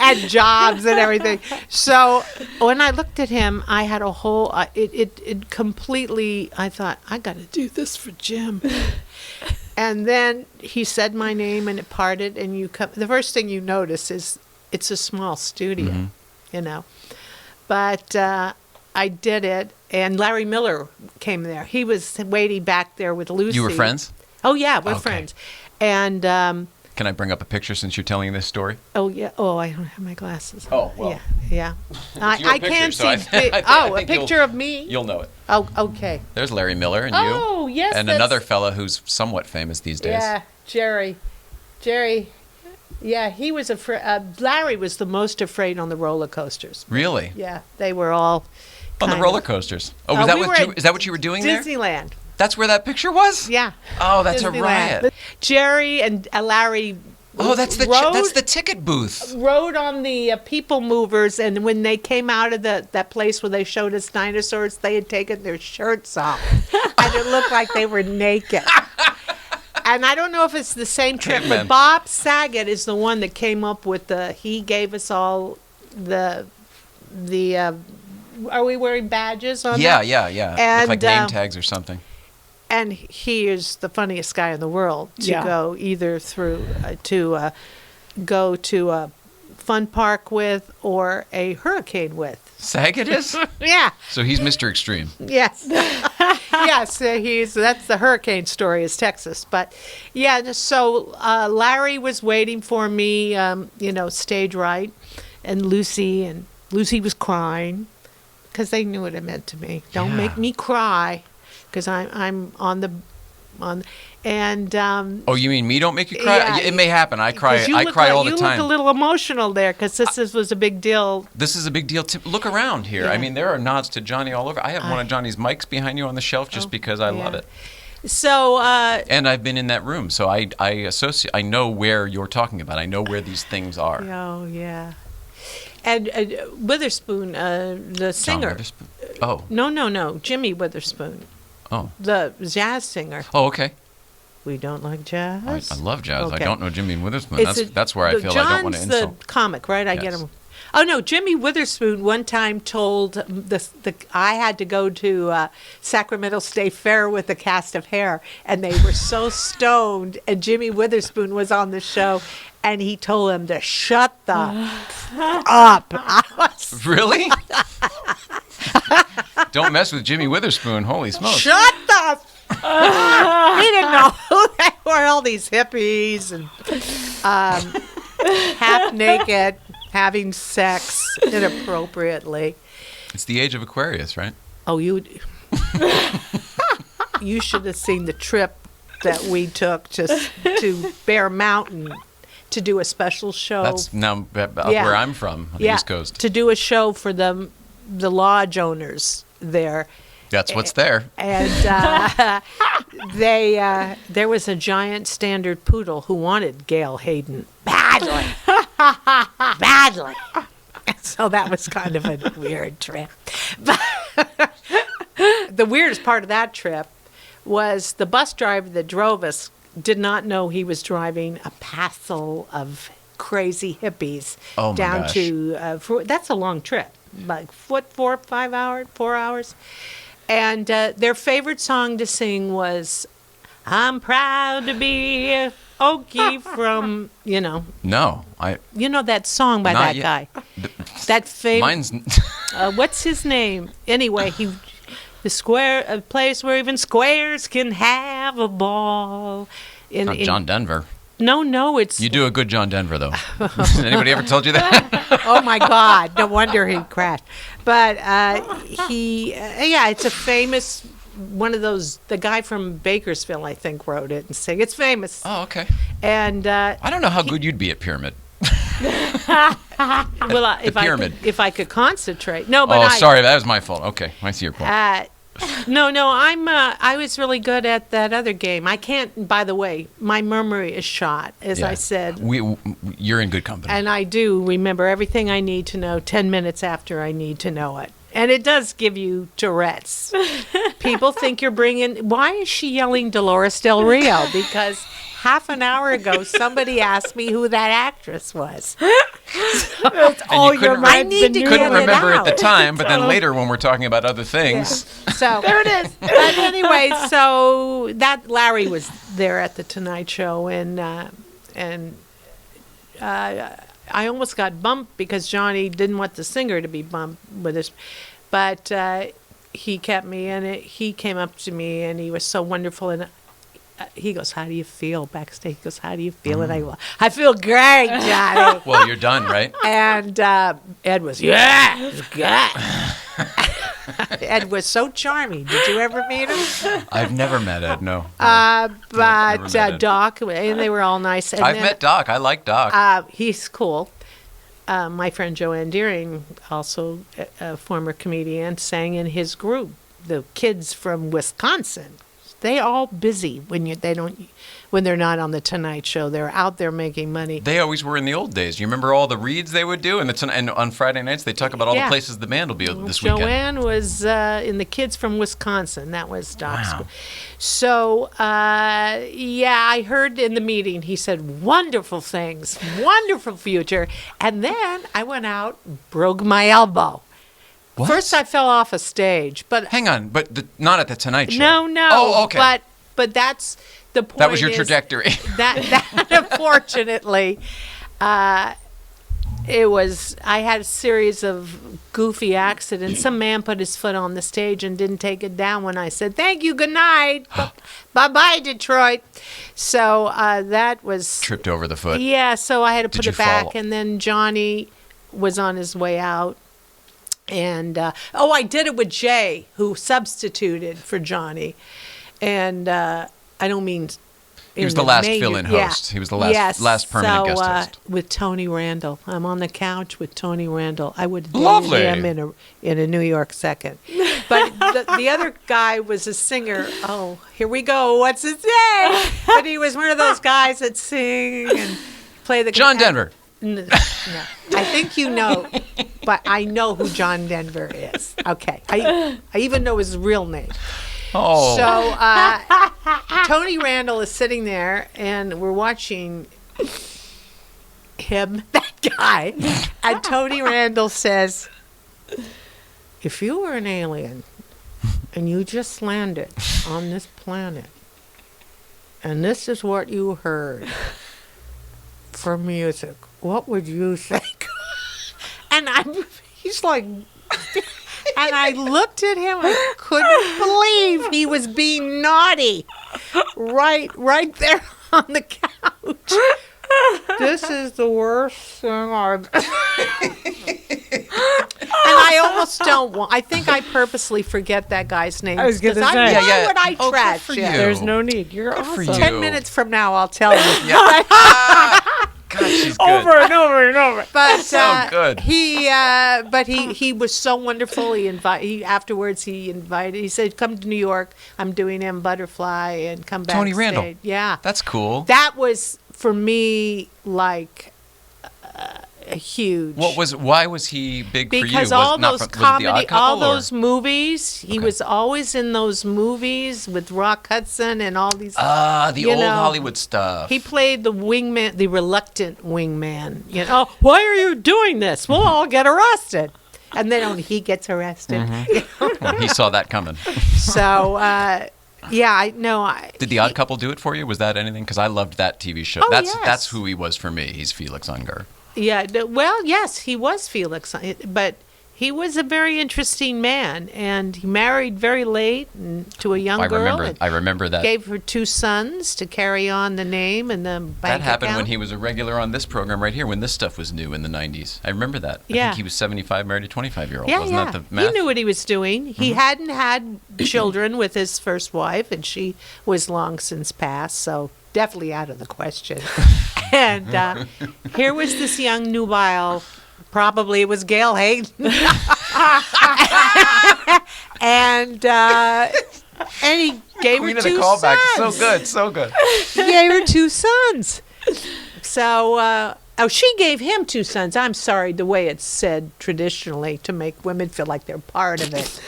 and jobs and everything. So when I looked at him, I had a whole. It completely. I thought I got to do this for Jim. And then he said my name, and it parted. And you come. The first thing you notice is it's a small studio, But I did it, and Larry Miller came there. He was waiting back there with Lucy.
You were friends?
Oh yeah, we're
Okay.
friends. And
Can I bring up a picture since you're telling this story?
oh yeah, I don't have my glasses.
Oh, well.
Yeah. I
your picture,
can't
so
see.
I think
a
you'll-
picture of me.
You'll know it.
Oh, okay.
There's Larry Miller and you.
Oh, yes,
And
that's-
another fella who's somewhat famous these days.
Yeah, Jerry. Yeah, he was afraid. Larry was the most afraid on the roller coasters.
Really?
Yeah, they were all
On the
kind
roller
of-
coasters. Oh, was that
we
what
were
you,
at
is that what you were doing there?
Disneyland.
That's where that picture was?
Yeah.
Oh, that's a
Disneyland.
riot.
But Jerry and Larry
Oh, that's the
rode,
that's the ticket booth.
rode on the people movers, and when they came out of that place where they showed us dinosaurs, they had taken their shirts off, and it looked like they were naked. And I don't know if it's the same trip,
Amen.
but Bob Saget is the one that came up with he gave us all the are we wearing badges on
Yeah,
that?
yeah.
And,
Look like name tags or something.
And he is the funniest guy in the world to
Yeah.
go either through go to a fun park with or a hurricane with.
Saget is?
Yeah.
So he's Mr. Extreme.
Yes. Yes. That's the hurricane story is Texas. But yeah, so Larry was waiting for me, stage right, and Lucy was crying because they knew what it meant to me. Don't
Yeah.
make me cry because I'm on. And
Oh, you mean me don't make you cry?
Yeah.
It may happen. I cry.
'cause you
I
look
cry
like-
all the
You
time.
look a little emotional there because this was a big deal.
This is a big deal. Look around here. I
Yeah.
mean, there are nods to Johnny all over. I have one of Johnny's mics behind you on the shelf just because I love
yeah.
it.
So
And I've been in that room, so I associate. I know where you're talking about. I know where these things are.
oh yeah, and Witherspoon, the
John
singer.
Witherspoon. Oh,
No, Jimmy Witherspoon,
oh,
the jazz singer.
oh. Okay.
We don't like jazz.
I love jazz. I
Okay.
don't know Jimmy Witherspoon.
It's
That's where I feel I don't want to
John's
insult.
the comic, right? I get
Yes.
him. Oh no, Jimmy Witherspoon one time told I had to go to Sacramento State Fair with the cast of Hair, and they were so stoned, and Jimmy Witherspoon was on the show, and he told them to shut the up. I was,
Really? Don't mess with Jimmy Witherspoon. Holy smokes.
shut the. He didn't know who they were. All these hippies and half naked, having sex inappropriately.
It's the age of Aquarius, right?
Oh, you should have seen the trip that we took to Bear Mountain to do a special show.
That's now
Yeah.
where I'm from, on the East Coast.
to do a show for the lodge owners there.
That's what's there.
And there was a giant standard poodle who wanted Gail Hayden badly. Badly. So that was kind of a weird trip. But the weirdest part of that trip was the bus driver that drove us did not know he was driving a passel of crazy hippies
Oh, my
down
gosh.
to that's a long trip, like 4 hours. And their favorite song to sing was "I'm proud to be Okie" from
No,
that song by
Not
that
yet.
guy. That favorite.
mine's
What's his name? Anyway, a place where even squares can have a ball.
not John Denver.
No, it's.
You do a good John Denver, though. Has anybody ever told you that?
Oh my God! No wonder he crashed. But it's a famous one of those. The guy from Bakersfield, I think, wrote it and sang. It's famous.
Oh, okay.
And
I don't know how good you'd be at Pyramid. Pyramid.
If I could concentrate. No, but
Oh, sorry, that was my fault. Okay, I see your point.
No, I was really good at that other game. I can't. By the way, my memory is shot, as I said.
You're in good company.
And I do remember everything I need to know 10 minutes after I need to know it. And it does give you Tourette's. People think you're bringing... Why is she yelling Dolores Del Rio? Because half an hour ago, somebody asked me who that actress was.
all you couldn't,
I need to
couldn't
get it
remember at the
out.
time, but then later when we're talking about other things...
So there it is. But anyway, so that Larry was there at the Tonight Show, and I almost got bumped because Johnny didn't want the singer to be bumped with us, but he kept me, and he came up to me, and he was so wonderful, and he goes, "How do you feel backstage?" He goes, "How do you feel?" And I go, "I feel great, Johnny."
Well, you're done, right?
And Ed was, "Yeah, it's good." Ed was so charming. Did you ever meet him?
I've never met Ed, no.
But
never met Ed.
Doc, and they were all nice. And
I've
then,
met Doc. I like Doc.
he's cool. My friend Joanne Deering, also a former comedian, sang in his group. The kids from Wisconsin They all busy when they're not on the Tonight Show. They're out there making money.
They always were in the old days. You remember all the reads they would do? And on Friday nights, they talk about all the places the band will be this weekend.
Joanne was in The Kids from Wisconsin. That was Doc's.
Wow.
So, I heard in the meeting, he said, wonderful things, wonderful future. And then I went out, broke my elbow.
What?
First, I fell off a stage, but
Hang on, but not at the Tonight Show.
no.
Oh, okay.
But that's the point.
That was your
is
trajectory.
That unfortunately, I had a series of goofy accidents. Some man put his foot on the stage and didn't take it down when I said, thank you, good night. Bye-bye, Detroit. So that was...
Tripped over the foot.
Yeah, so I had to
Did
put
you
it back.
fall?
And then Johnny was on his way out. And, I did it with Jay, who substituted for Johnny. And I don't mean...
He was the last fill-in host. He was the last permanent guest host.
With Tony Randall. I'm on the couch with Tony Randall. I would do
Lovely.
him in a New York second. But the other guy was a singer. Oh, here we go. What's his name? But he was one of those guys that sing and play the
John
guitar.
Denver.
No. I think you know, but I know who John Denver is. Okay. I even know his real name.
Oh.
So Tony Randall is sitting there, and we're watching him, that guy. And Tony Randall says, if you were an alien and you just landed on this planet, and this is what you heard for music, what would you think? And he's like... And I looked at him. I couldn't believe he was being naughty, right there on the couch. This is the worst thing I've. And I almost don't want. I think I purposely forget that guy's name.
I was gonna say.
Why
Yeah.
would I
Oh, good
trash
for
it?
you.
There's no need. You're
Good for
awesome.
you.
10 minutes from now, I'll tell you.
Yeah. God, she's good.
Over and over and over.
But
So good.
He was so wonderful. Afterwards he invited. He said, "Come to New York. I'm doing M Butterfly and come back."
Tony Randall.
Yeah,
That's cool.
that was for me like a huge.
Why was he big for you?
Because
Was
all
it not
those
from- was it the Odd
comedy,
Couple,
all
or-
those movies, he
Okay.
was always in those movies with Rock Hudson and all these.
the
you
old
know,
Hollywood stuff.
He played the wingman, the reluctant wingman. You know, oh, why are you doing this? We'll all get arrested. And then only he gets arrested.
Well, he saw that coming.
So, I know.
Did the Odd Couple do it for you? Was that anything? Because I loved that TV show.
Oh,
That's
yes.
who he was for me. He's Felix Unger.
Yeah, well, yes, he was Felix, but he was a very interesting man, and he married very late to a young girl.
I remember that.
Gave her 2 sons to carry on the name and the bank
That happened when
account.
he was a regular on this program right here, when this stuff was new in the 90s. I remember that. I
Yeah.
think he was 75, married a 25-year-old.
Yeah,
Wasn't
yeah.
that the math?
He knew what he was doing. He hadn't had children with his first wife, and she was long since passed, so definitely out of the question. And here was this young nubile, probably it was Gail Hayden. and he gave
Queen
her
of the
2
callback.
sons.
So good, so good.
He gave her 2 sons. So, she gave him 2 sons. I'm sorry, the way it's said traditionally to make women feel like they're part of it.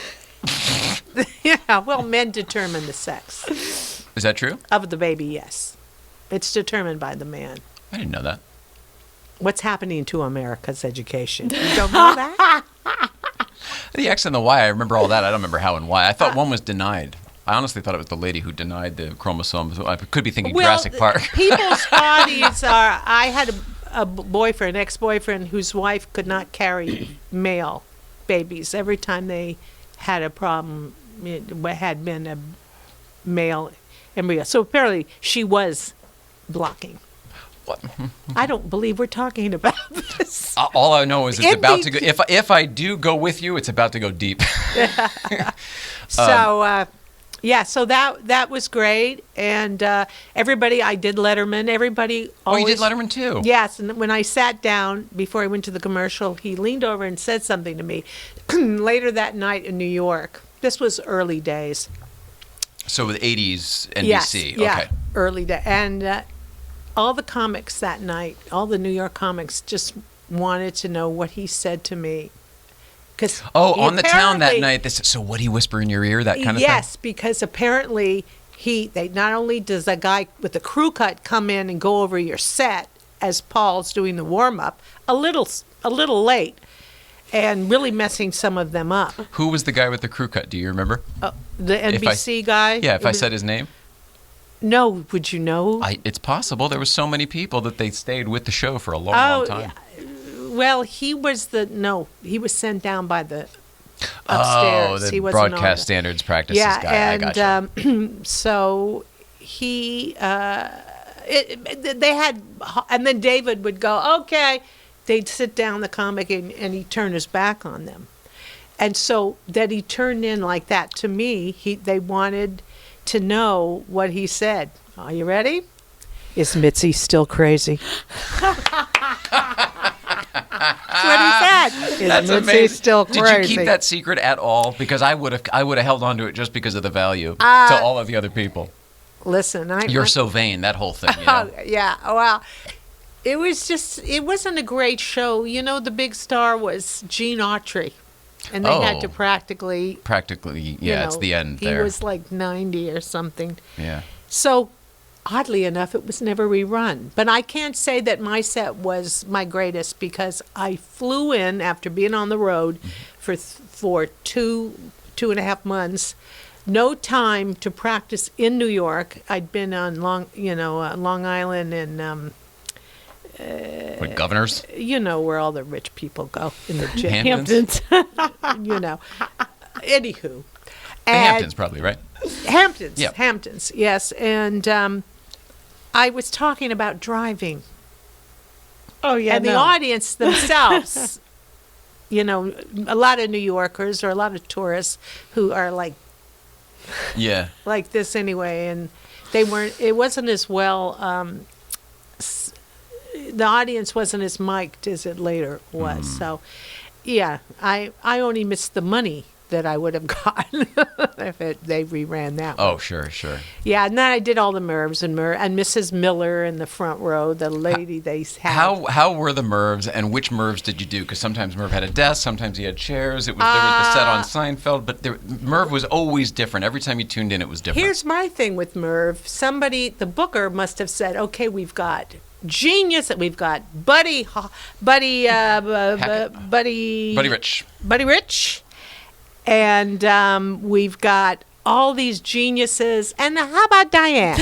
Yeah, well, men determine the sex
Is that true?
of the baby, yes. It's determined by the man.
I didn't know that.
What's happening to America's education? You don't know that?
The X and the Y, I remember all that. I don't remember how and why. I thought one was denied. I honestly thought it was the lady who denied the chromosomes. I could be thinking Jurassic Park.
People's bodies are... I had a boyfriend, ex-boyfriend, whose wife could not carry male babies. Every time they had a problem, it had been a male embryo. So apparently she was blocking.
What?
I don't believe we're talking about this.
All I know is it's
It'd
about
be-
to go. If I do go with you, it's about to go deep.
So, so that was great. And everybody, I did Letterman. Everybody
Oh,
always...
you did Letterman too?
Yes, and when I sat down before I went to the commercial, he leaned over and said something to me. Later that night in New York, this was early days,
So with 80s NBC.
Yes, yeah,
Okay.
early day. And all the comics that night, all the New York comics just wanted to know what he said to me.
On the town that
apparently-
night. So what he whisper in your ear, that kind of thing?
Yes, because apparently they not only does a guy with the crew cut come in and go over your set as Paul's doing the warm up a little late, and really messing some of them up.
Who was the guy with the crew cut? Do you remember?
The NBC guy.
Yeah, if I said his name.
No, would you know?
It's possible. There was so many people that they stayed with the show for a long, long time.
Well, he was sent down by the upstairs.
Oh, the
He wasn't on
broadcast
the-
standards practices
Yeah,
guy.
and
I gotcha.
So he, they had, and then David would go, okay. They'd sit down the comic and he'd turn his back on them. And so that he turned in like that to me, they wanted to know what he said. Are you ready? Is Mitzi still crazy? That's what he said. Is
That's
Mitzi
amazing.
still
Did
crazy?
you keep that secret at all? Because I would have held on to it just because of the value to all of the other people.
Listen,
You're so vain, that whole thing. You know?
Yeah, well, it wasn't a great show. You know, the big star was Gene Autry. And they had to practically,
it's the end there.
He was like 90 or something.
Yeah.
So, oddly enough, it was never rerun. But I can't say that my set was my greatest because I flew in after being on the road for 2.5 months. No time to practice in New York. I'd been on Long Island and
What, Governors?
you know where all the rich people go in the gym.
Hamptons?
You know. Anywho.
The Hamptons, probably, right?
Hamptons.
Yep.
Hamptons, yes. And I was talking about driving.
Oh, yeah.
And the audience themselves, you know, a lot of New Yorkers or a lot of tourists who are like this anyway. And it wasn't as well, the audience wasn't as mic'd as it later was. So, yeah, I only missed the money that I would have gotten if they reran that one.
Oh, sure.
Yeah, and then I did all the Mervs and Mrs. Miller in the front row, the lady they had.
How were the Mervs, and which Mervs did you do? Because sometimes Merv had a desk, sometimes he had chairs. There was the set on Seinfeld, but Merv was always different. Every time you tuned in, it was different.
Here's my thing with Merv. The booker must have said, okay, we've got genius, we've got Buddy Rich. And we've got all these geniuses. And how about Diane?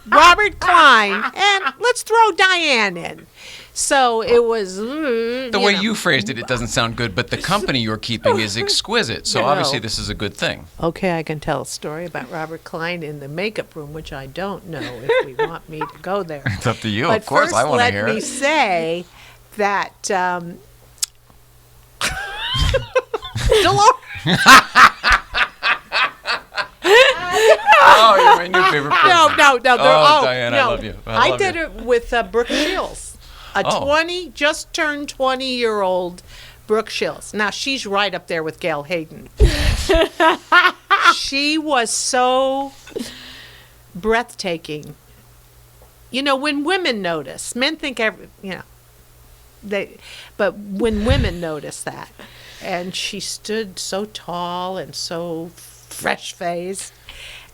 Robert Klein. And let's throw Diane in. So it was...
the way you phrased it, it doesn't sound good, but the company you're keeping is exquisite. So obviously this is a good thing.
Okay, I can tell a story about Robert Klein in the makeup room, which I don't know if we want me to go there.
It's up to you.
But
Of course,
first,
I want to hear
let me
it.
say that... Dolores...
Oh, you're my new favorite person.
No.
Diane, I love you.
I did it with Brooke Shields, just turned 20-year-old Brooke Shields. Now, she's right up there with Gail Hayden. She was so breathtaking. You know, when women notice, men think but when women notice that, and she stood so tall and so fresh-faced,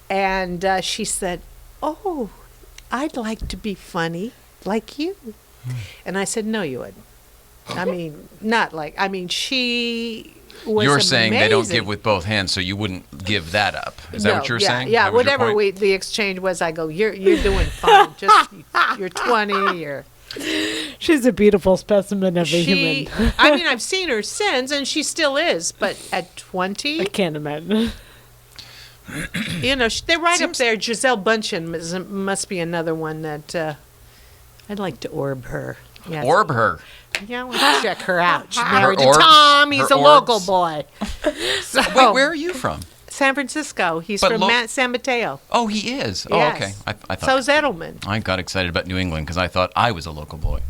and she said, "Oh, I'd like to be funny like you." And I said, "No, you wouldn't." I mean, she was
You're saying they don't
amazing.
give with both hands, so you wouldn't give that up. Is that what you're saying?
Yeah,
That was your
whatever
point?
the exchange was, I go, you're doing fine. Just you're 20.
She's a beautiful specimen of a human.
I mean, I've seen her since, and she still is. But at 20,
I can't imagine.
you know, they're right up there. Giselle Bundchen must be another one that I'd like to orb her. Yeah,
Orb her.
Yeah, let's check her out. She's married to
orbs-
Tom. He's
her
a local
orbs.
boy. So,
Wait, where are you from?
San Francisco. He's
But
from San Mateo.
Oh, he is. Oh,
Yes.
okay. I thought.
So's Edelman.
I got excited about New England because I thought I was a local boy.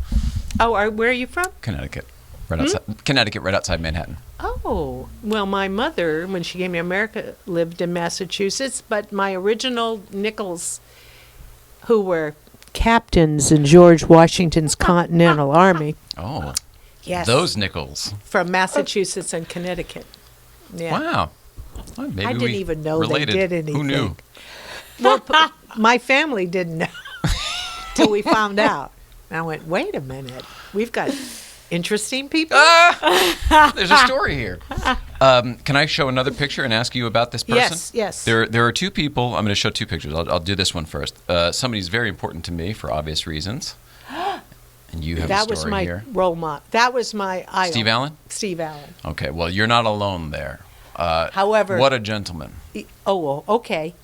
Oh, where are you from?
Connecticut, right outside. Connecticut, right outside Manhattan.
Oh, Well, my mother, when she came to America, lived in Massachusetts, but my original Nichols, who were captains in George Washington's Continental Army.
Oh,
Yes.
those Nichols.
From Massachusetts and Connecticut. Yeah.
Wow. Well, maybe
I didn't
we
even know
related.
they did anything.
Who knew?
Well, my family didn't know till we found out. And I went, wait a minute. We've got interesting people.
There's a story here. Can I show another picture and ask you about this person?
Yes.
There are two people. I'm going to show two pictures. I'll do this one first. Somebody's very important to me for obvious reasons. And you have
That
a story
was my
here.
role model. That was my idol.
Steve Allen?
Steve Allen.
Okay, well, you're not alone there.
However,
What a gentleman.
Oh, well, okay.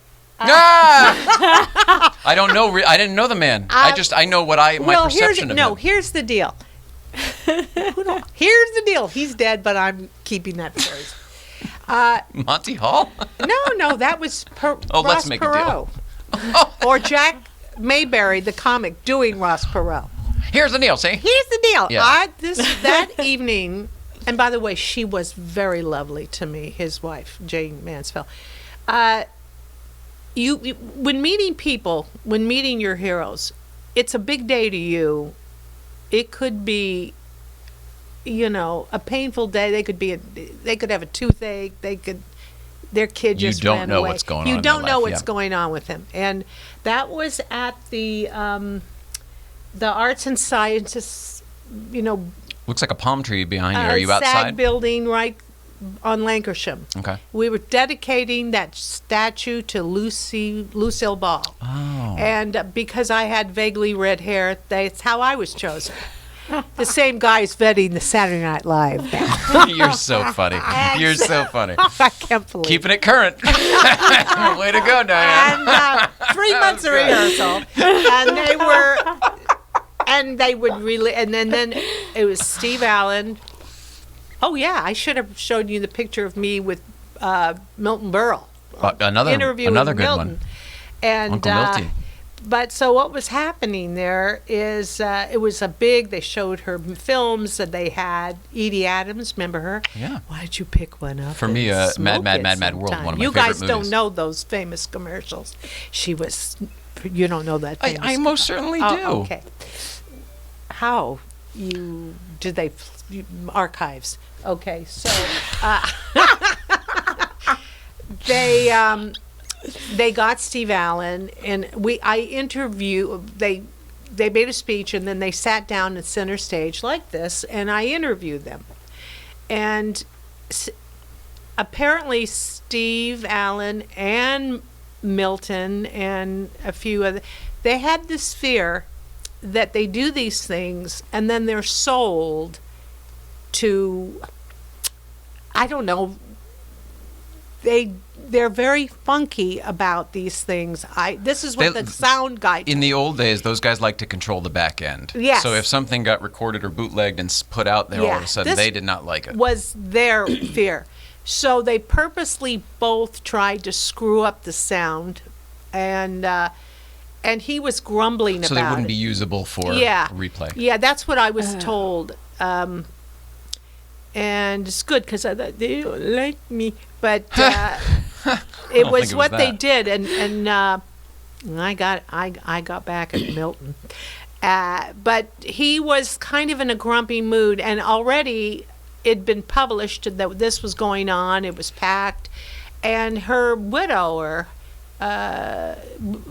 Ah! I don't know. I didn't know the man. I know what my perception of him.
Here's the deal. Here's the deal. He's dead, but I'm keeping that phrase.
Monty Hall?
No, that was
Oh,
Ross
let's make a deal.
Perot. Or Jack Mayberry, the comic, doing Ross Perot.
Here's the deal, see?
Here's the deal.
Yeah.
That evening, and by the way, she was very lovely to me, his wife, Jane Mansfield. When meeting your heroes, it's a big day to you. It could be, a painful day. They could have a toothache. Their kid just ran away.
You don't know what's going on in
You
their
don't know
life,
what's
yeah.
going on with him. And that was at the Arts and Sciences,
Looks like a palm tree behind you. Are you
SAG
outside?
building right on Lancashire.
Okay.
We were dedicating that statue to Lucille Ball.
Oh.
And because I had vaguely red hair, that's how I was chosen. The same guy's vetting the Saturday Night Live now.
You're so funny. You're so funny.
I can't believe
Keeping it current. Way to go, Diane.
And 3 months of rehearsal, and they would really, and then it was Steve Allen. Oh yeah, I should have shown you the picture of me with Milton Berle.
Another
Interview
good
with Milton.
one.
And
Uncle Milty.
but so what was happening there is it was they showed her films, and they had Edie Adams, remember her?
Yeah.
Why did you pick one up?
For me,
and
Mad,
smoke
Mad,
it
Mad, Mad World,
sometime?
one of my
You
favorite
guys
movies.
don't know those famous commercials. You don't know that famous
I most certainly do.
Oh, okay. How did they archives? Okay, so they got Steve Allen, and they made a speech, and then they sat down at center stage like this, and I interviewed them. And apparently Steve Allen and Milton and a few other, they had this fear that they do these things and then they're sold to, I don't know, they're very funky about these things. This is what the sound guy
In the old days, those guys like to control the back end.
Yes.
So if something got recorded or bootlegged and put out there all of a sudden,
this
they did not like it.
was their fear. So they purposely both tried to screw up the sound, and he was grumbling about it.
So they wouldn't be usable for replay.
Yeah, that's what I was told. And it's good because I thought they don't like me, but it was what they did, and I got back at Milton, but he was kind of in a grumpy mood, and already it'd been published that this was going on. It was packed, and her widower,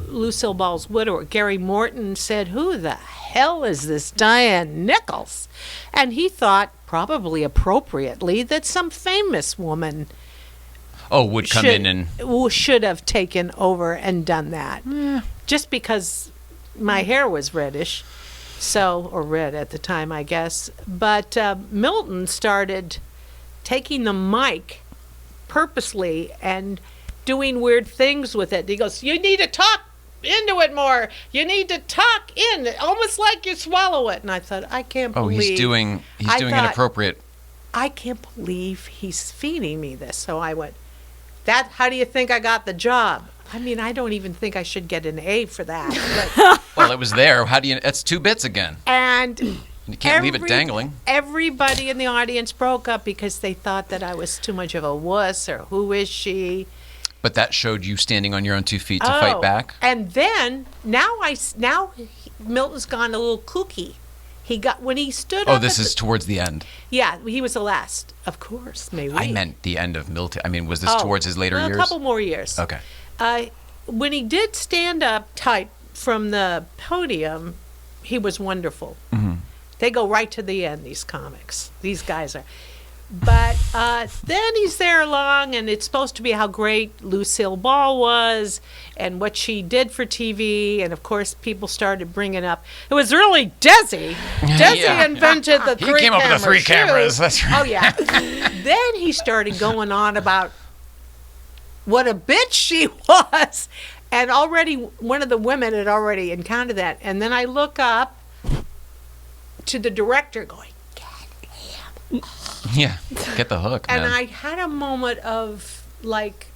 Lucille Ball's widower, Gary Morton, said, "Who the hell is this Diane Nichols?" And he thought, probably appropriately, that some famous woman
would come in and
should have taken over and done that. Just because my hair was reddish, or red at the time, I guess. But Milton started taking the mic purposely and doing weird things with it. He goes, "You need to talk into it more. You need to talk in, almost like you swallow it." And I thought, I can't believe.
he's doing inappropriate.
I can't believe he's feeding me this. So I went, how do you think I got the job? I mean, I don't even think I should get an A for that. But,
Well, it was there. How do you? That's 2 bits again.
and
You can't leave it dangling.
Everybody in the audience broke up because they thought that I was too much of a wuss, or who is she?
But that showed you standing on your own 2 feet to fight back.
And then now Milton's gone a little kooky. When he stood up.
Oh, this is towards the end.
Yeah, he was the last, of course. Maybe
I meant the end of Milton. I mean, was this towards his later years?
A couple more years.
Okay.
When he did stand up tight from the podium, he was wonderful.
Mm-hmm.
They go right to the end, these comics. These guys are. But then he's there long, and it's supposed to be how great Lucille Ball was and what she did for TV. And, of course, people started bringing up, it was really Desi. Desi invented the three cameras.
He came up with the 3 cameras. That's right.
Oh, yeah. Then he started going on about what a bitch she was. And already one of the women had already encountered that. And then I look up to the director going,
yeah, get the hook, man.
And I had a moment of, like,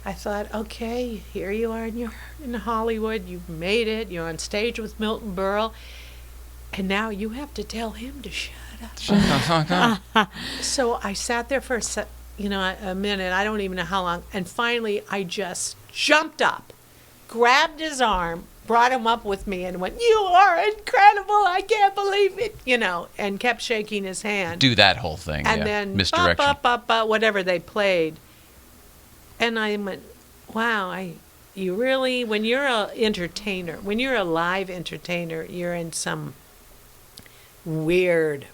I thought, okay, here you are in Hollywood. You've made it. You're on stage with Milton Berle. And now you have to tell him to shut up.
Shut the fuck up.
So I sat there for a minute. I don't even know how long. And finally, I just jumped up, grabbed his arm, brought him up with me, and went, "You are incredible. I can't believe it," and kept shaking his hand.
Do that whole thing.
And then
misdirection.
Whatever they played. And I went, wow, you really, when you're a entertainer, when you're a live entertainer, you're in some weird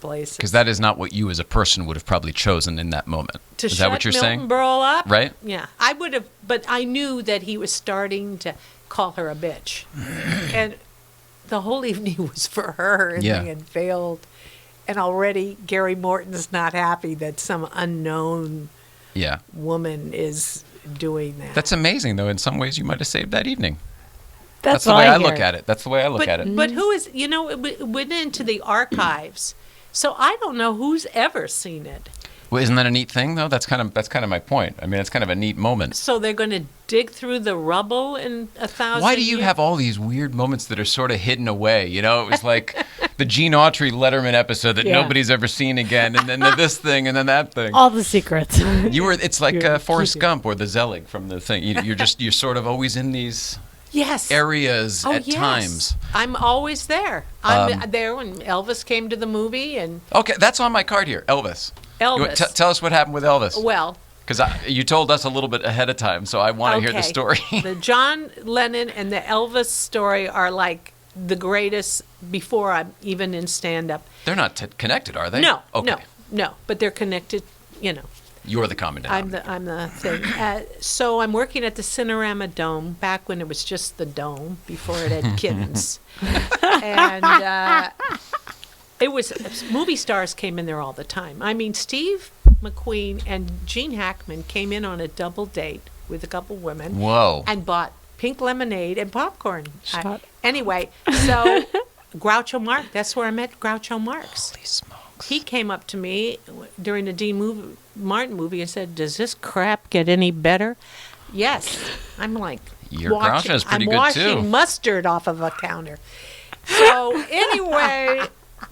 places.
Because that is not what you as a person would have probably chosen in that moment. Is that what you're saying?
To shut Milton Berle up?
Right?
Yeah. I would have, but I knew that he was starting to call her a bitch. And the whole evening was for her, and they had failed. And already Gary Morton's not happy that some unknown woman is doing that.
That's amazing, though. In some ways, you might have saved that evening.
That's
the way I look at it. That's the way I look at it.
But who is, it went into the archives. So I don't know who's ever seen it.
Well, isn't that a neat thing, though? That's kind of my point. I mean, it's kind of a neat moment.
So they're going to dig through the rubble in 1,000
Why do you
years?
have all these weird moments that are sort of hidden away? It was like the Gene Autry Letterman episode that nobody's ever seen again, and then this thing, and then that thing.
All the secrets.
It's like Forrest Gump or the Zelig from the thing. You're sort of always in these areas at times.
I'm always there. I'm there when Elvis came to the movie.
Okay, that's on my card here, Elvis. Tell us what happened with Elvis.
Well,
because you told us a little bit ahead of time, so I want to hear the story.
The John Lennon and the Elvis story are like the greatest before I'm even in stand-up.
They're not connected, are they?
No,
okay.
no, but they're connected,
You're the common denominator.
I'm the thing. So I'm working at the Cinerama Dome, back when it was just the Dome, before it had kittens. And it was, movie stars came in there all the time. I mean, Steve McQueen and Gene Hackman came in on a double date with a couple women.
Whoa.
And bought pink lemonade and popcorn. Anyway, so Groucho Marx, that's where I met Groucho Marx.
Holy smokes.
He came up to me during the Dean Martin movie and said, "Does this crap get any better?" Yes. I'm like,
your Groucho is pretty good, too.
I'm washing mustard off of a counter. So anyway,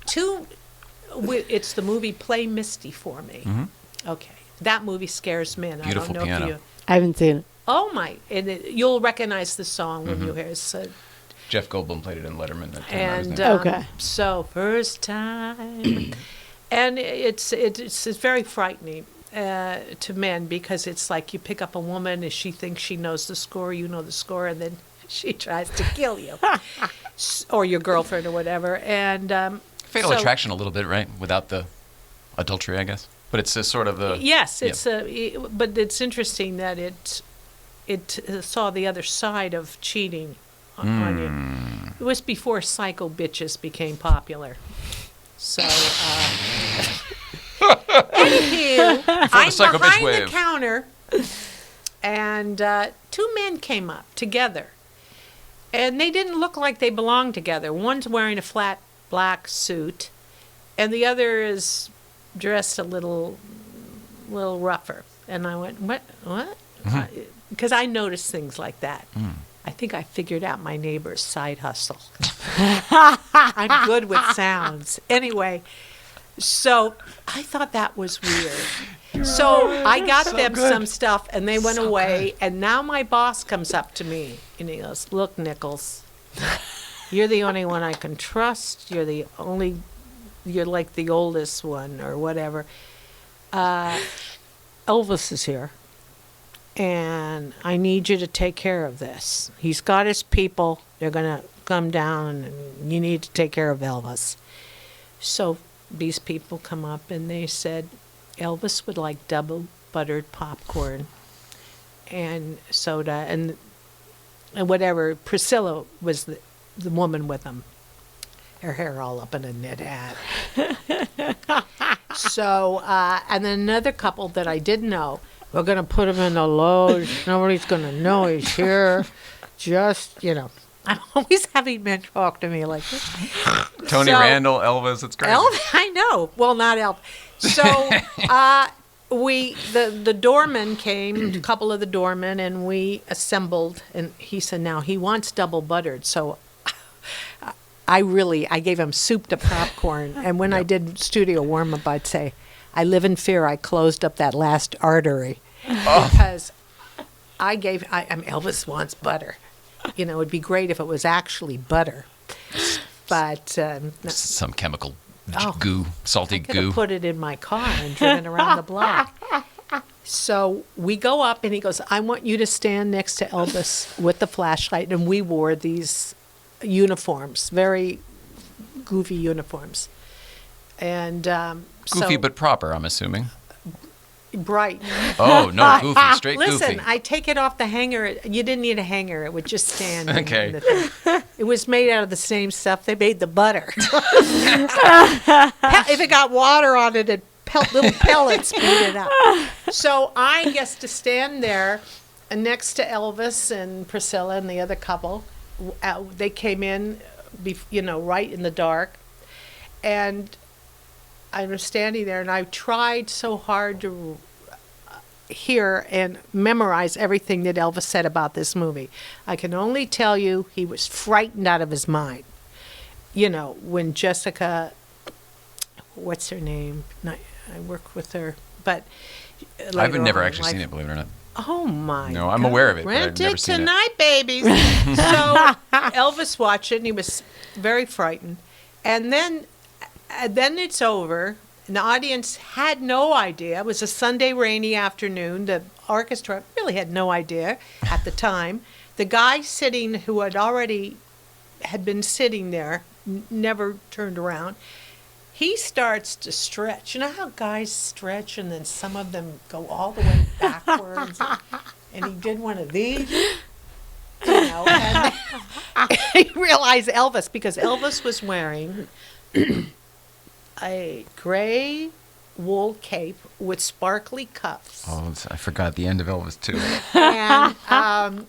it's the movie Play Misty for Me.
Mm-hmm.
Okay. That movie scares men.
Beautiful
I don't know
piano.
if you...
I haven't seen it.
Oh, my. And you'll recognize the song when you hear it.
Jeff Goldblum played it in Letterman that time.
And
okay.
So first time, and it's very frightening to men, because it's like you pick up a woman and she thinks she knows the score, you know the score, and then she tries to kill you, or your girlfriend or whatever. And
Fatal Attraction a little bit, right? Without the adultery, I guess. But it's a sort of the
but it's interesting that it saw the other side of cheating on you. It was before psycho bitches became popular. So, anywho, I'm
psycho bitch
behind
wave.
the counter, and two men came up together, and they didn't look like they belonged together. One's wearing a flat black suit, and the other is dressed a little rougher. And I went, what? Because I noticed things like that. I think I figured out my neighbor's side hustle. I'm good with sounds. Anyway, so I thought that was weird. So I got them some stuff, and they went away. And now my boss comes up to me, and he goes, "Look, Nichols, you're the only one I can trust. You're like the oldest one or whatever. Elvis is here, and I need you to take care of this. He's got his people. They're going to come down, and you need to take care of Elvis." So these people come up, and they said Elvis would like double buttered popcorn and soda and whatever. Priscilla was the woman with him. Her hair all up in a knit hat. So, and then another couple that I didn't know, we're going to put him in the loge. Nobody's going to know he's here. Just, I'm always having men talk to me like this.
Tony Randall, Elvis, it's crazy.
I know. Well, not Elvis. So, the doorman came, a couple of the doormen, and we assembled. And he said, now he wants double buttered. So I gave him soup to popcorn. And when I did studio warm-up, I'd say, I live in fear I closed up that last artery. Because Elvis wants butter. It'd be great if it was actually butter. But
some chemical goo, salty
I could
goo.
have put it in my car and driven around the block. So we go up, and he goes, I want you to stand next to Elvis with the flashlight. And we wore these uniforms, very goofy uniforms. And
Goofy but proper, I'm assuming.
Bright.
Oh, no, goofy, straight
Listen,
goofy.
I take it off the hanger. You didn't need a hanger. It would just stand.
Okay.
In the thing. It was made out of the same stuff they made the butter. If it got water on it, little pellets beat it up. So I guess to stand there next to Elvis and Priscilla and the other couple. They came in, right in the dark. And I was standing there, and I tried so hard to hear and memorize everything that Elvis said about this movie. I can only tell you he was frightened out of his mind. When Jessica, what's her name? I work with her, but
I've never actually seen it, believe it or not.
Oh my!
No, I'm aware of it, but I've
Rent
never
it
seen
tonight, babies. So Elvis watched it, and he was very frightened. And then it's over. And the audience had no idea. It was a Sunday rainy afternoon. The orchestra really had no idea at the time. The guy sitting, who had been sitting there, never turned around. He starts to stretch. You know how guys stretch, and then some of them go all the way backwards? And he did one of these. And he realized Elvis, because Elvis was wearing a gray wool cape with sparkly cuffs.
Oh, I forgot the end of Elvis, too.
And,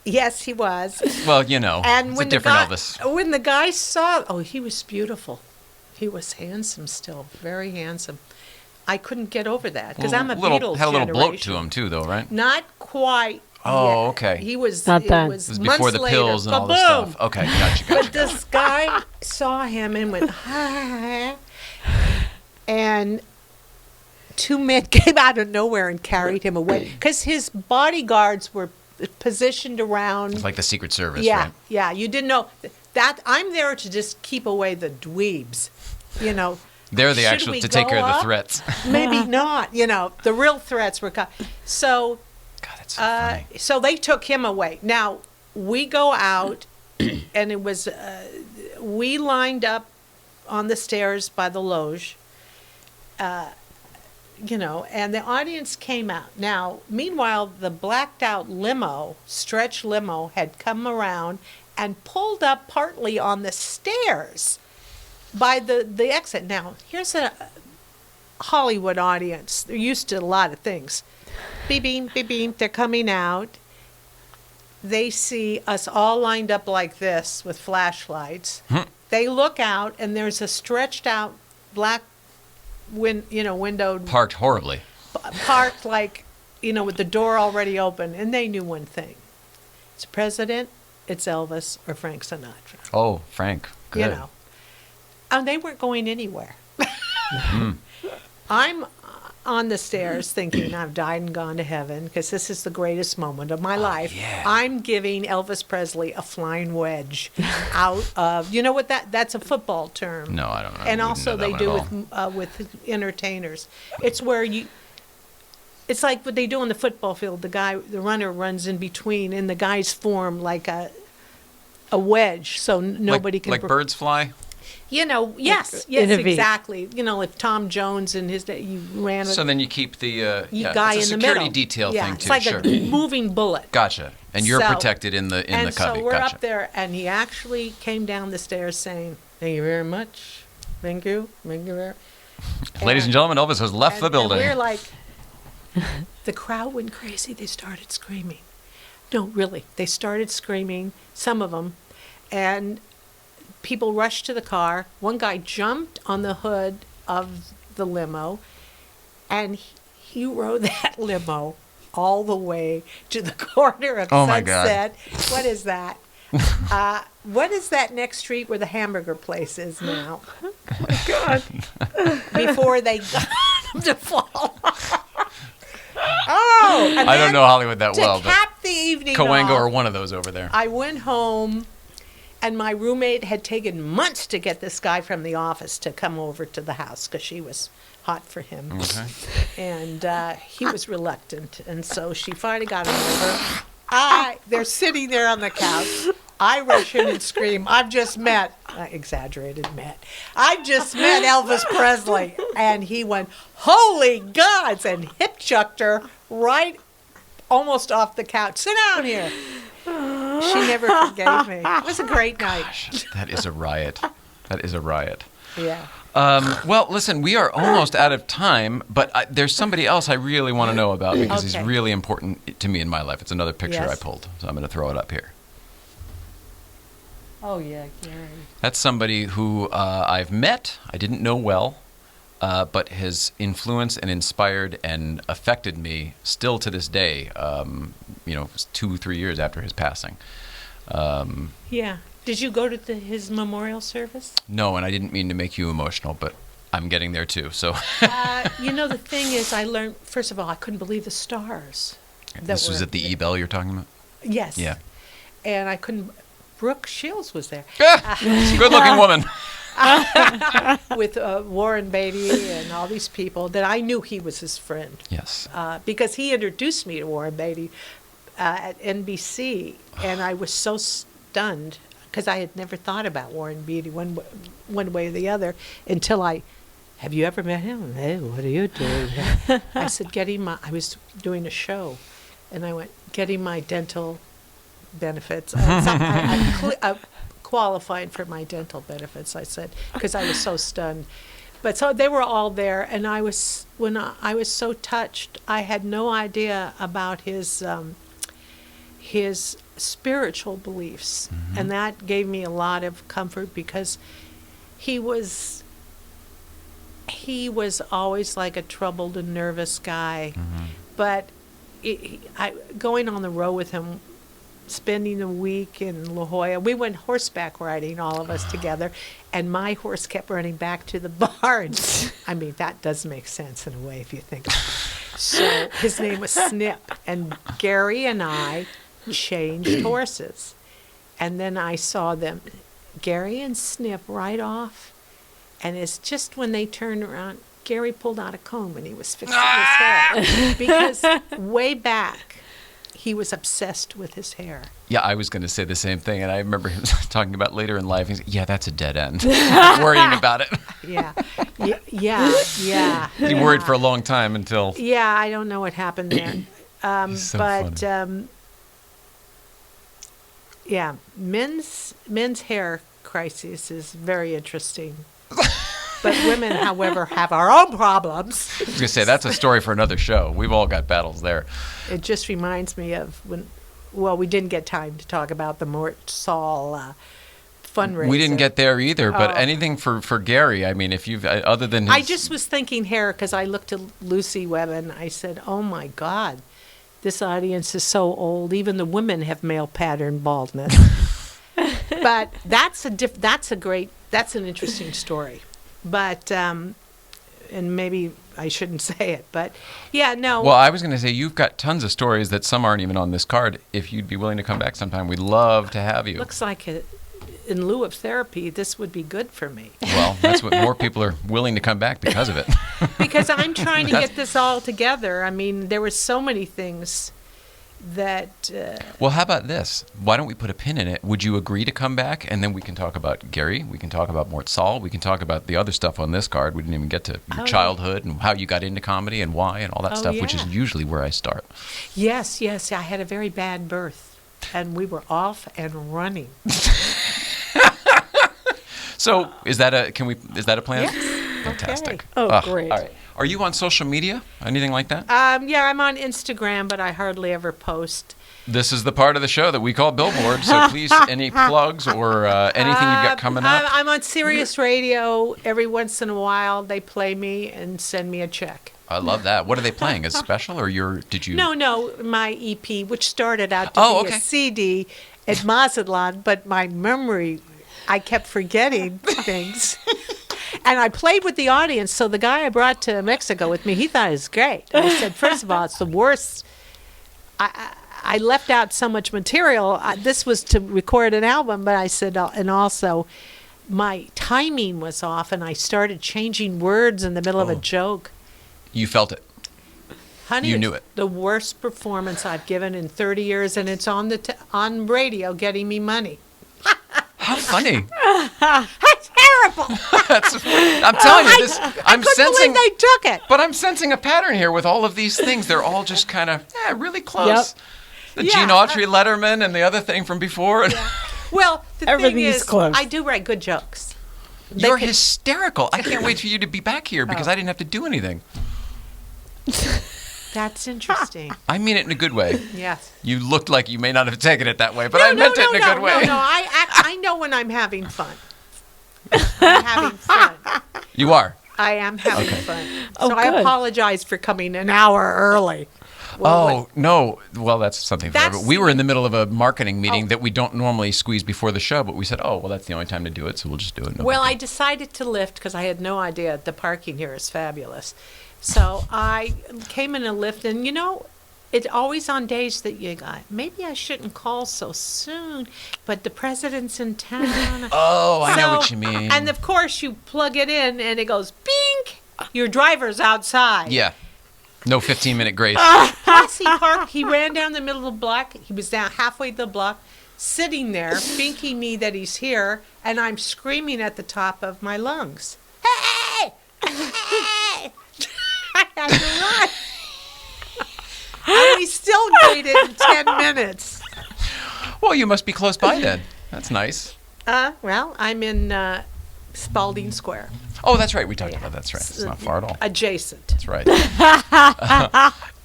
yes, he was.
Well,
And
it's
when
a different
the
Elvis.
When the guy saw, he was beautiful. He was handsome still, very handsome. I couldn't get over that, because I'm a Beatles
Had a little bloat
generation.
to him, too, though, right?
Not quite.
Oh,
yet.
okay.
He was.
Not then.
It was
It was
months
before the
later.
pills and all this
Kaboom!
stuff. Okay, gotcha.
But this guy saw him and went, hi. And two men came out of nowhere and carried him away, because his bodyguards were positioned around.
It's like the Secret Service,
Yeah,
right?
yeah. You didn't know that. I'm there to just keep away the dweebs,
They're the
Should
actual
we
to take
go
care of the
up?
threats.
Maybe not. The real threats were coming. So.
God, that's so funny.
So they took him away. Now, we go out, and it was, we lined up on the stairs by the loge, and the audience came out. Now, meanwhile, the blacked out stretch limo, had come around and pulled up partly on the stairs by the exit. Now, here's a Hollywood audience. They're used to a lot of things. Beep, beep, beep, beep. They're coming out. They see us all lined up like this with flashlights. They look out, and there's a stretched out black, windowed.
Parked horribly.
Parked with the door already open. And they knew one thing. It's president, it's Elvis, or Frank Sinatra.
Oh, Frank. Good.
You know. And they weren't going anywhere. I'm on the stairs thinking I've died and gone to heaven because this is the greatest moment of my life.
yeah.
I'm giving Elvis Presley a flying wedge out of, you know what that's a football term.
No, I don't know.
And
I wouldn't
also
know that
they
one at
do
all.
with entertainers. It's where it's like what they do on the football field. The runner runs in between, and the guys form like a wedge, so nobody can.
Like birds fly?
You know, yes,
In a V.
exactly. You know, if Tom Jones in his day, you ran
So then you keep the
guy
it's a
in the
security
middle.
detail
yeah,
thing
it's
too.
like
Sure.
a moving bullet.
Gotcha. And you're
So-
protected in the
And
cubby.
so we're
Gotcha.
up there, and he actually came down the stairs saying, "Thank you very much, thank you very."
Ladies and gentlemen, Elvis has left the building.
And we're like, the crowd went crazy. They started screaming. No, really, they started screaming. Some of them, and people rushed to the car. One guy jumped on the hood of the limo, and he rode that limo all the way to the corner of
Oh, my God.
Sunset. What is that? What is that next street where the hamburger place is now?
God.
Before they got him to fall. Oh, and
I don't
then
know Hollywood that
to
well, but
cap the evening
Coango
off,
or one of those over there.
I went home, and my roommate had taken months to get this guy from the office to come over to the house because she was hot for him.
Okay.
And he was reluctant, and so she finally got him over. They're sitting there on the couch. I rush in and scream, I've just met Elvis Presley. And he went, holy gods, and hip chucked her right almost off the couch. Sit down here. She never forgave me. It was a great night.
Gosh, that is a riot. That is a riot.
Yeah.
Well, listen, we are almost out of time, but there's somebody else I really want to know about because he's
Okay.
really important to me in my life. It's another picture
Yes.
I pulled, so I'm going to throw it up here.
Oh, yeah, Gary.
That's somebody who I've met, I didn't know well, but has influenced and inspired and affected me still to this day, 2-3 years after his passing.
Yeah. Did you go to his memorial service?
No, and I didn't mean to make you emotional, but I'm getting there too. So
The thing is, I learned, first of all, I couldn't believe the stars.
this was at the E-Bell you're talking about?
Yes.
Yeah.
And I couldn't, Brooke Shields was there.
Good-looking woman.
With Warren Beatty and all these people that I knew he was his friend.
Yes.
Because he introduced me to Warren Beatty at NBC, and I was so stunned because I had never thought about Warren Beatty one way or the other until have you ever met him? Hey, what are you doing? I said, I was doing a show, and I went, getting my dental benefits. I qualified for my dental benefits, I said, because I was so stunned. But so they were all there, and when I was so touched, I had no idea about his spiritual beliefs, and that gave me a lot of comfort because he was always like a troubled and nervous guy, but going on the road with him, spending a week in La Jolla, we went horseback riding, all of us together, and my horse kept running back to the barn. I mean, that does make sense in a way if you think about it. So his name was Snip, and Gary and I changed horses. And then I saw them, Gary and Snip, right off. And it's just when they turned around, Gary pulled out a comb and he was fixing his hair. Because way back, he was obsessed with his hair.
Yeah, I was going to say the same thing, and I remember him talking about later in life. He's like, yeah, that's a dead end. Worrying about it.
Yeah.
He worried for a long time until...
Yeah, I don't know what happened there.
He's so
but
funny.
Men's hair crisis is very interesting. But women, however, have our own problems.
I was going to say, that's a story for another show. We've all got battles there.
It just reminds me of we didn't get time to talk about the Mort Saul fundraiser.
We didn't get there either, but
Oh.
anything for Gary, I mean, if you've, other than his...
I just was thinking hair because I looked at Lucy Webb and I said, oh my God, this audience is so old. Even the women have male pattern baldness. But that's an interesting story. But and maybe I shouldn't say it, but yeah, no.
Well, I was going to say you've got tons of stories that some aren't even on this card. If you'd be willing to come back sometime, we'd love to have you.
Looks like in lieu of therapy, this would be good for me.
Well, that's what more people are willing to come back because of it.
Because I'm trying to get this all together. I mean, there were so many things that...
Well, how about this? Why don't we put a pin in it? Would you agree to come back? And then we can talk about Gary. We can talk about Mort Saul. We can talk about the other stuff on this card. We didn't even get to your childhood and how you got into comedy and why and all that stuff, which is usually where I start.
Yes. I had a very bad birth, and we were off and running.
So is that a plan?
Yes.
Fantastic.
Okay.
Oh, great.
All right. Are you on social media? Anything like that?
Yeah, I'm on Instagram, but I hardly ever post.
This is the part of the show that we call Billboard, so please, any plugs or anything you've got coming up?
I'm on Sirius Radio. Every once in a while, they play me and send me a check.
I love that. What are they playing? Is special or did you?
No, my EP, which started out to be a CD at Mazatlan, but my memory, I kept forgetting things. And I played with the audience, so the guy I brought to Mexico with me, he thought it was great. I said, first of all, it's the worst. I left out so much material. This was to record an album, but I said, and also my timing was off, and I started changing words in the middle of a joke.
You felt it.
Honey,
you knew it.
The worst performance I've given in 30 years, and it's on on radio getting me money.
How funny.
That's terrible.
I'm telling you, I'm sensing.
Believe they took it.
But I'm sensing a pattern here with all of these things. They're all just kind of really close.
Yep.
The Gene Autry Letterman and the other thing from before.
Well, the thing
Everything's
is,
close.
I do write good jokes.
You're hysterical. I can't wait for you to be back here because I didn't have to do anything.
That's interesting.
I mean it in a good way.
Yes.
You looked like you may not have taken it that way, but I meant it in a good way.
No, I know when I'm having fun. I'm having fun.
You are?
I am having fun.
Oh,
so I
good.
apologize for coming an hour early.
Well, no. Well, that's something for everyone. We were in the middle of a marketing meeting that we don't normally squeeze before the show, but we said, well, that's the only time to do it, so we'll just do it.
Well, I decided to lift because I had no idea the parking here is fabulous. So I came in a lift, and it's always on days that you got, maybe I shouldn't call so soon, but the president's in town.
Oh, I know what you mean.
And of course, you plug it in, and it goes, bink, your driver's outside.
Yeah. No 15-minute grace.
Plus, he ran down the middle of the block. He was down halfway the block, sitting there, binking me that he's here, and I'm screaming at the top of my lungs. Hey! Hey! I had to run. And we still made it in 10 minutes.
Well, you must be close by then. That's nice.
Well, I'm in Spalding Square.
Oh, that's right. We talked about that. That's right. It's not far at all.
Adjacent.
That's right.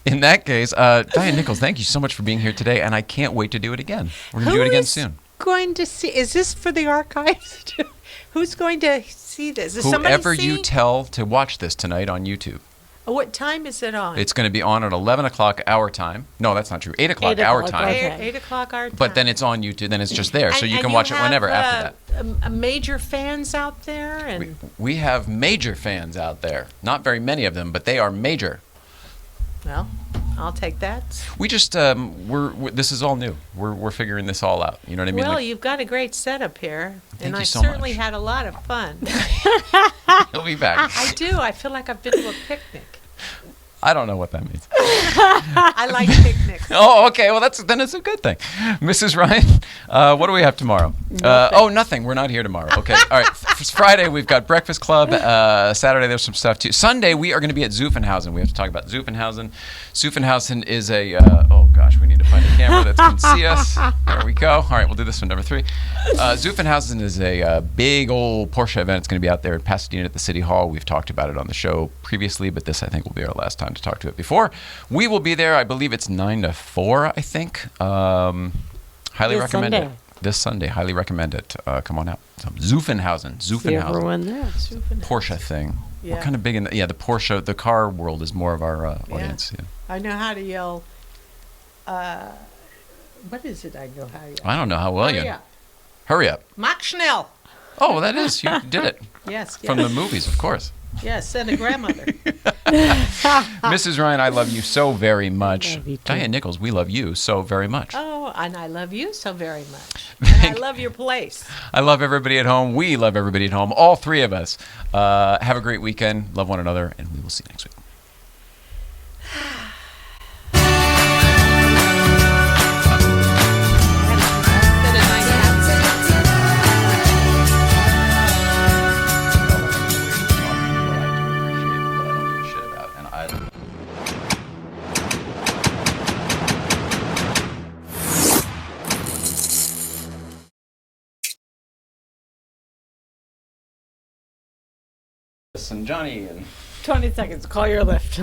In that case, DIANE Nichols, thank you so much for being here today, and I can't wait to do it again. We're going to do it again soon.
Going to see? Is this for the archives? Who's going to see this? Is
Whoever
somebody
you tell to watch this tonight on YouTube.
What time is it on?
It's going to be on at 11 o'clock our time. No, that's not true. 8 o'clock our time.
Okay.
8 o'clock our time.
But then it's on YouTube. Then it's just there, so you
And
can watch it whenever
have,
after that.
Major fans out there, and
We have major fans out there. Not very many of them, but they are major.
well, I'll take that.
We just we're this is all new. We're figuring this all out. You know what I mean?
Well,
Like,
you've got a great setup here, and
you
I
so
certainly
much.
had a lot of fun.
he'll be back.
I do. I feel like I've been to a picnic.
I don't know what that means.
I like picnics.
Oh, okay. Well, then it's a good thing. Mrs. Ryan, what do we have tomorrow? Nothing. We're not here tomorrow. Okay. All right. Friday, we've got Breakfast Club. Saturday, there's some stuff too. Sunday, we are going to be at Zuffenhausen. We have to talk about Zuffenhausen. Zuffenhausen is a, we need to find a camera that can see us. There we go. All right, we'll do this one, number 3. Zuffenhausen is a big old Porsche event. It's going to be out there in Pasadena at the City Hall. We've talked about it on the show previously, but this, I think, will be our last time to talk to it before. We will be there. I believe it's 9 to 4, I think. Highly recommend it. This Sunday. Highly recommend it. Come on out. Zuffenhausen.
See everyone there.
Porsche thing.
Yeah.
We're kind of big in the Porsche, the car world is more of our audience. Yeah.
I know how to yell What is it? I know how you.
I don't know how well you.
Yeah.
Hurry up.
Mach schnell.
Oh, well, that is. You did it.
Yes.
From the movies, of course.
Yes, and a grandmother.
Mrs. Ryan, I love you so very much.
Love you too.
Diane Nichols, we love you so very much.
Oh, and I love you so very much. And I love your place.
I love everybody at home. We love everybody at home. All three of us. Have a great weekend. Love one another, and we will see you next week. And Johnny and
20 seconds. Call your lift.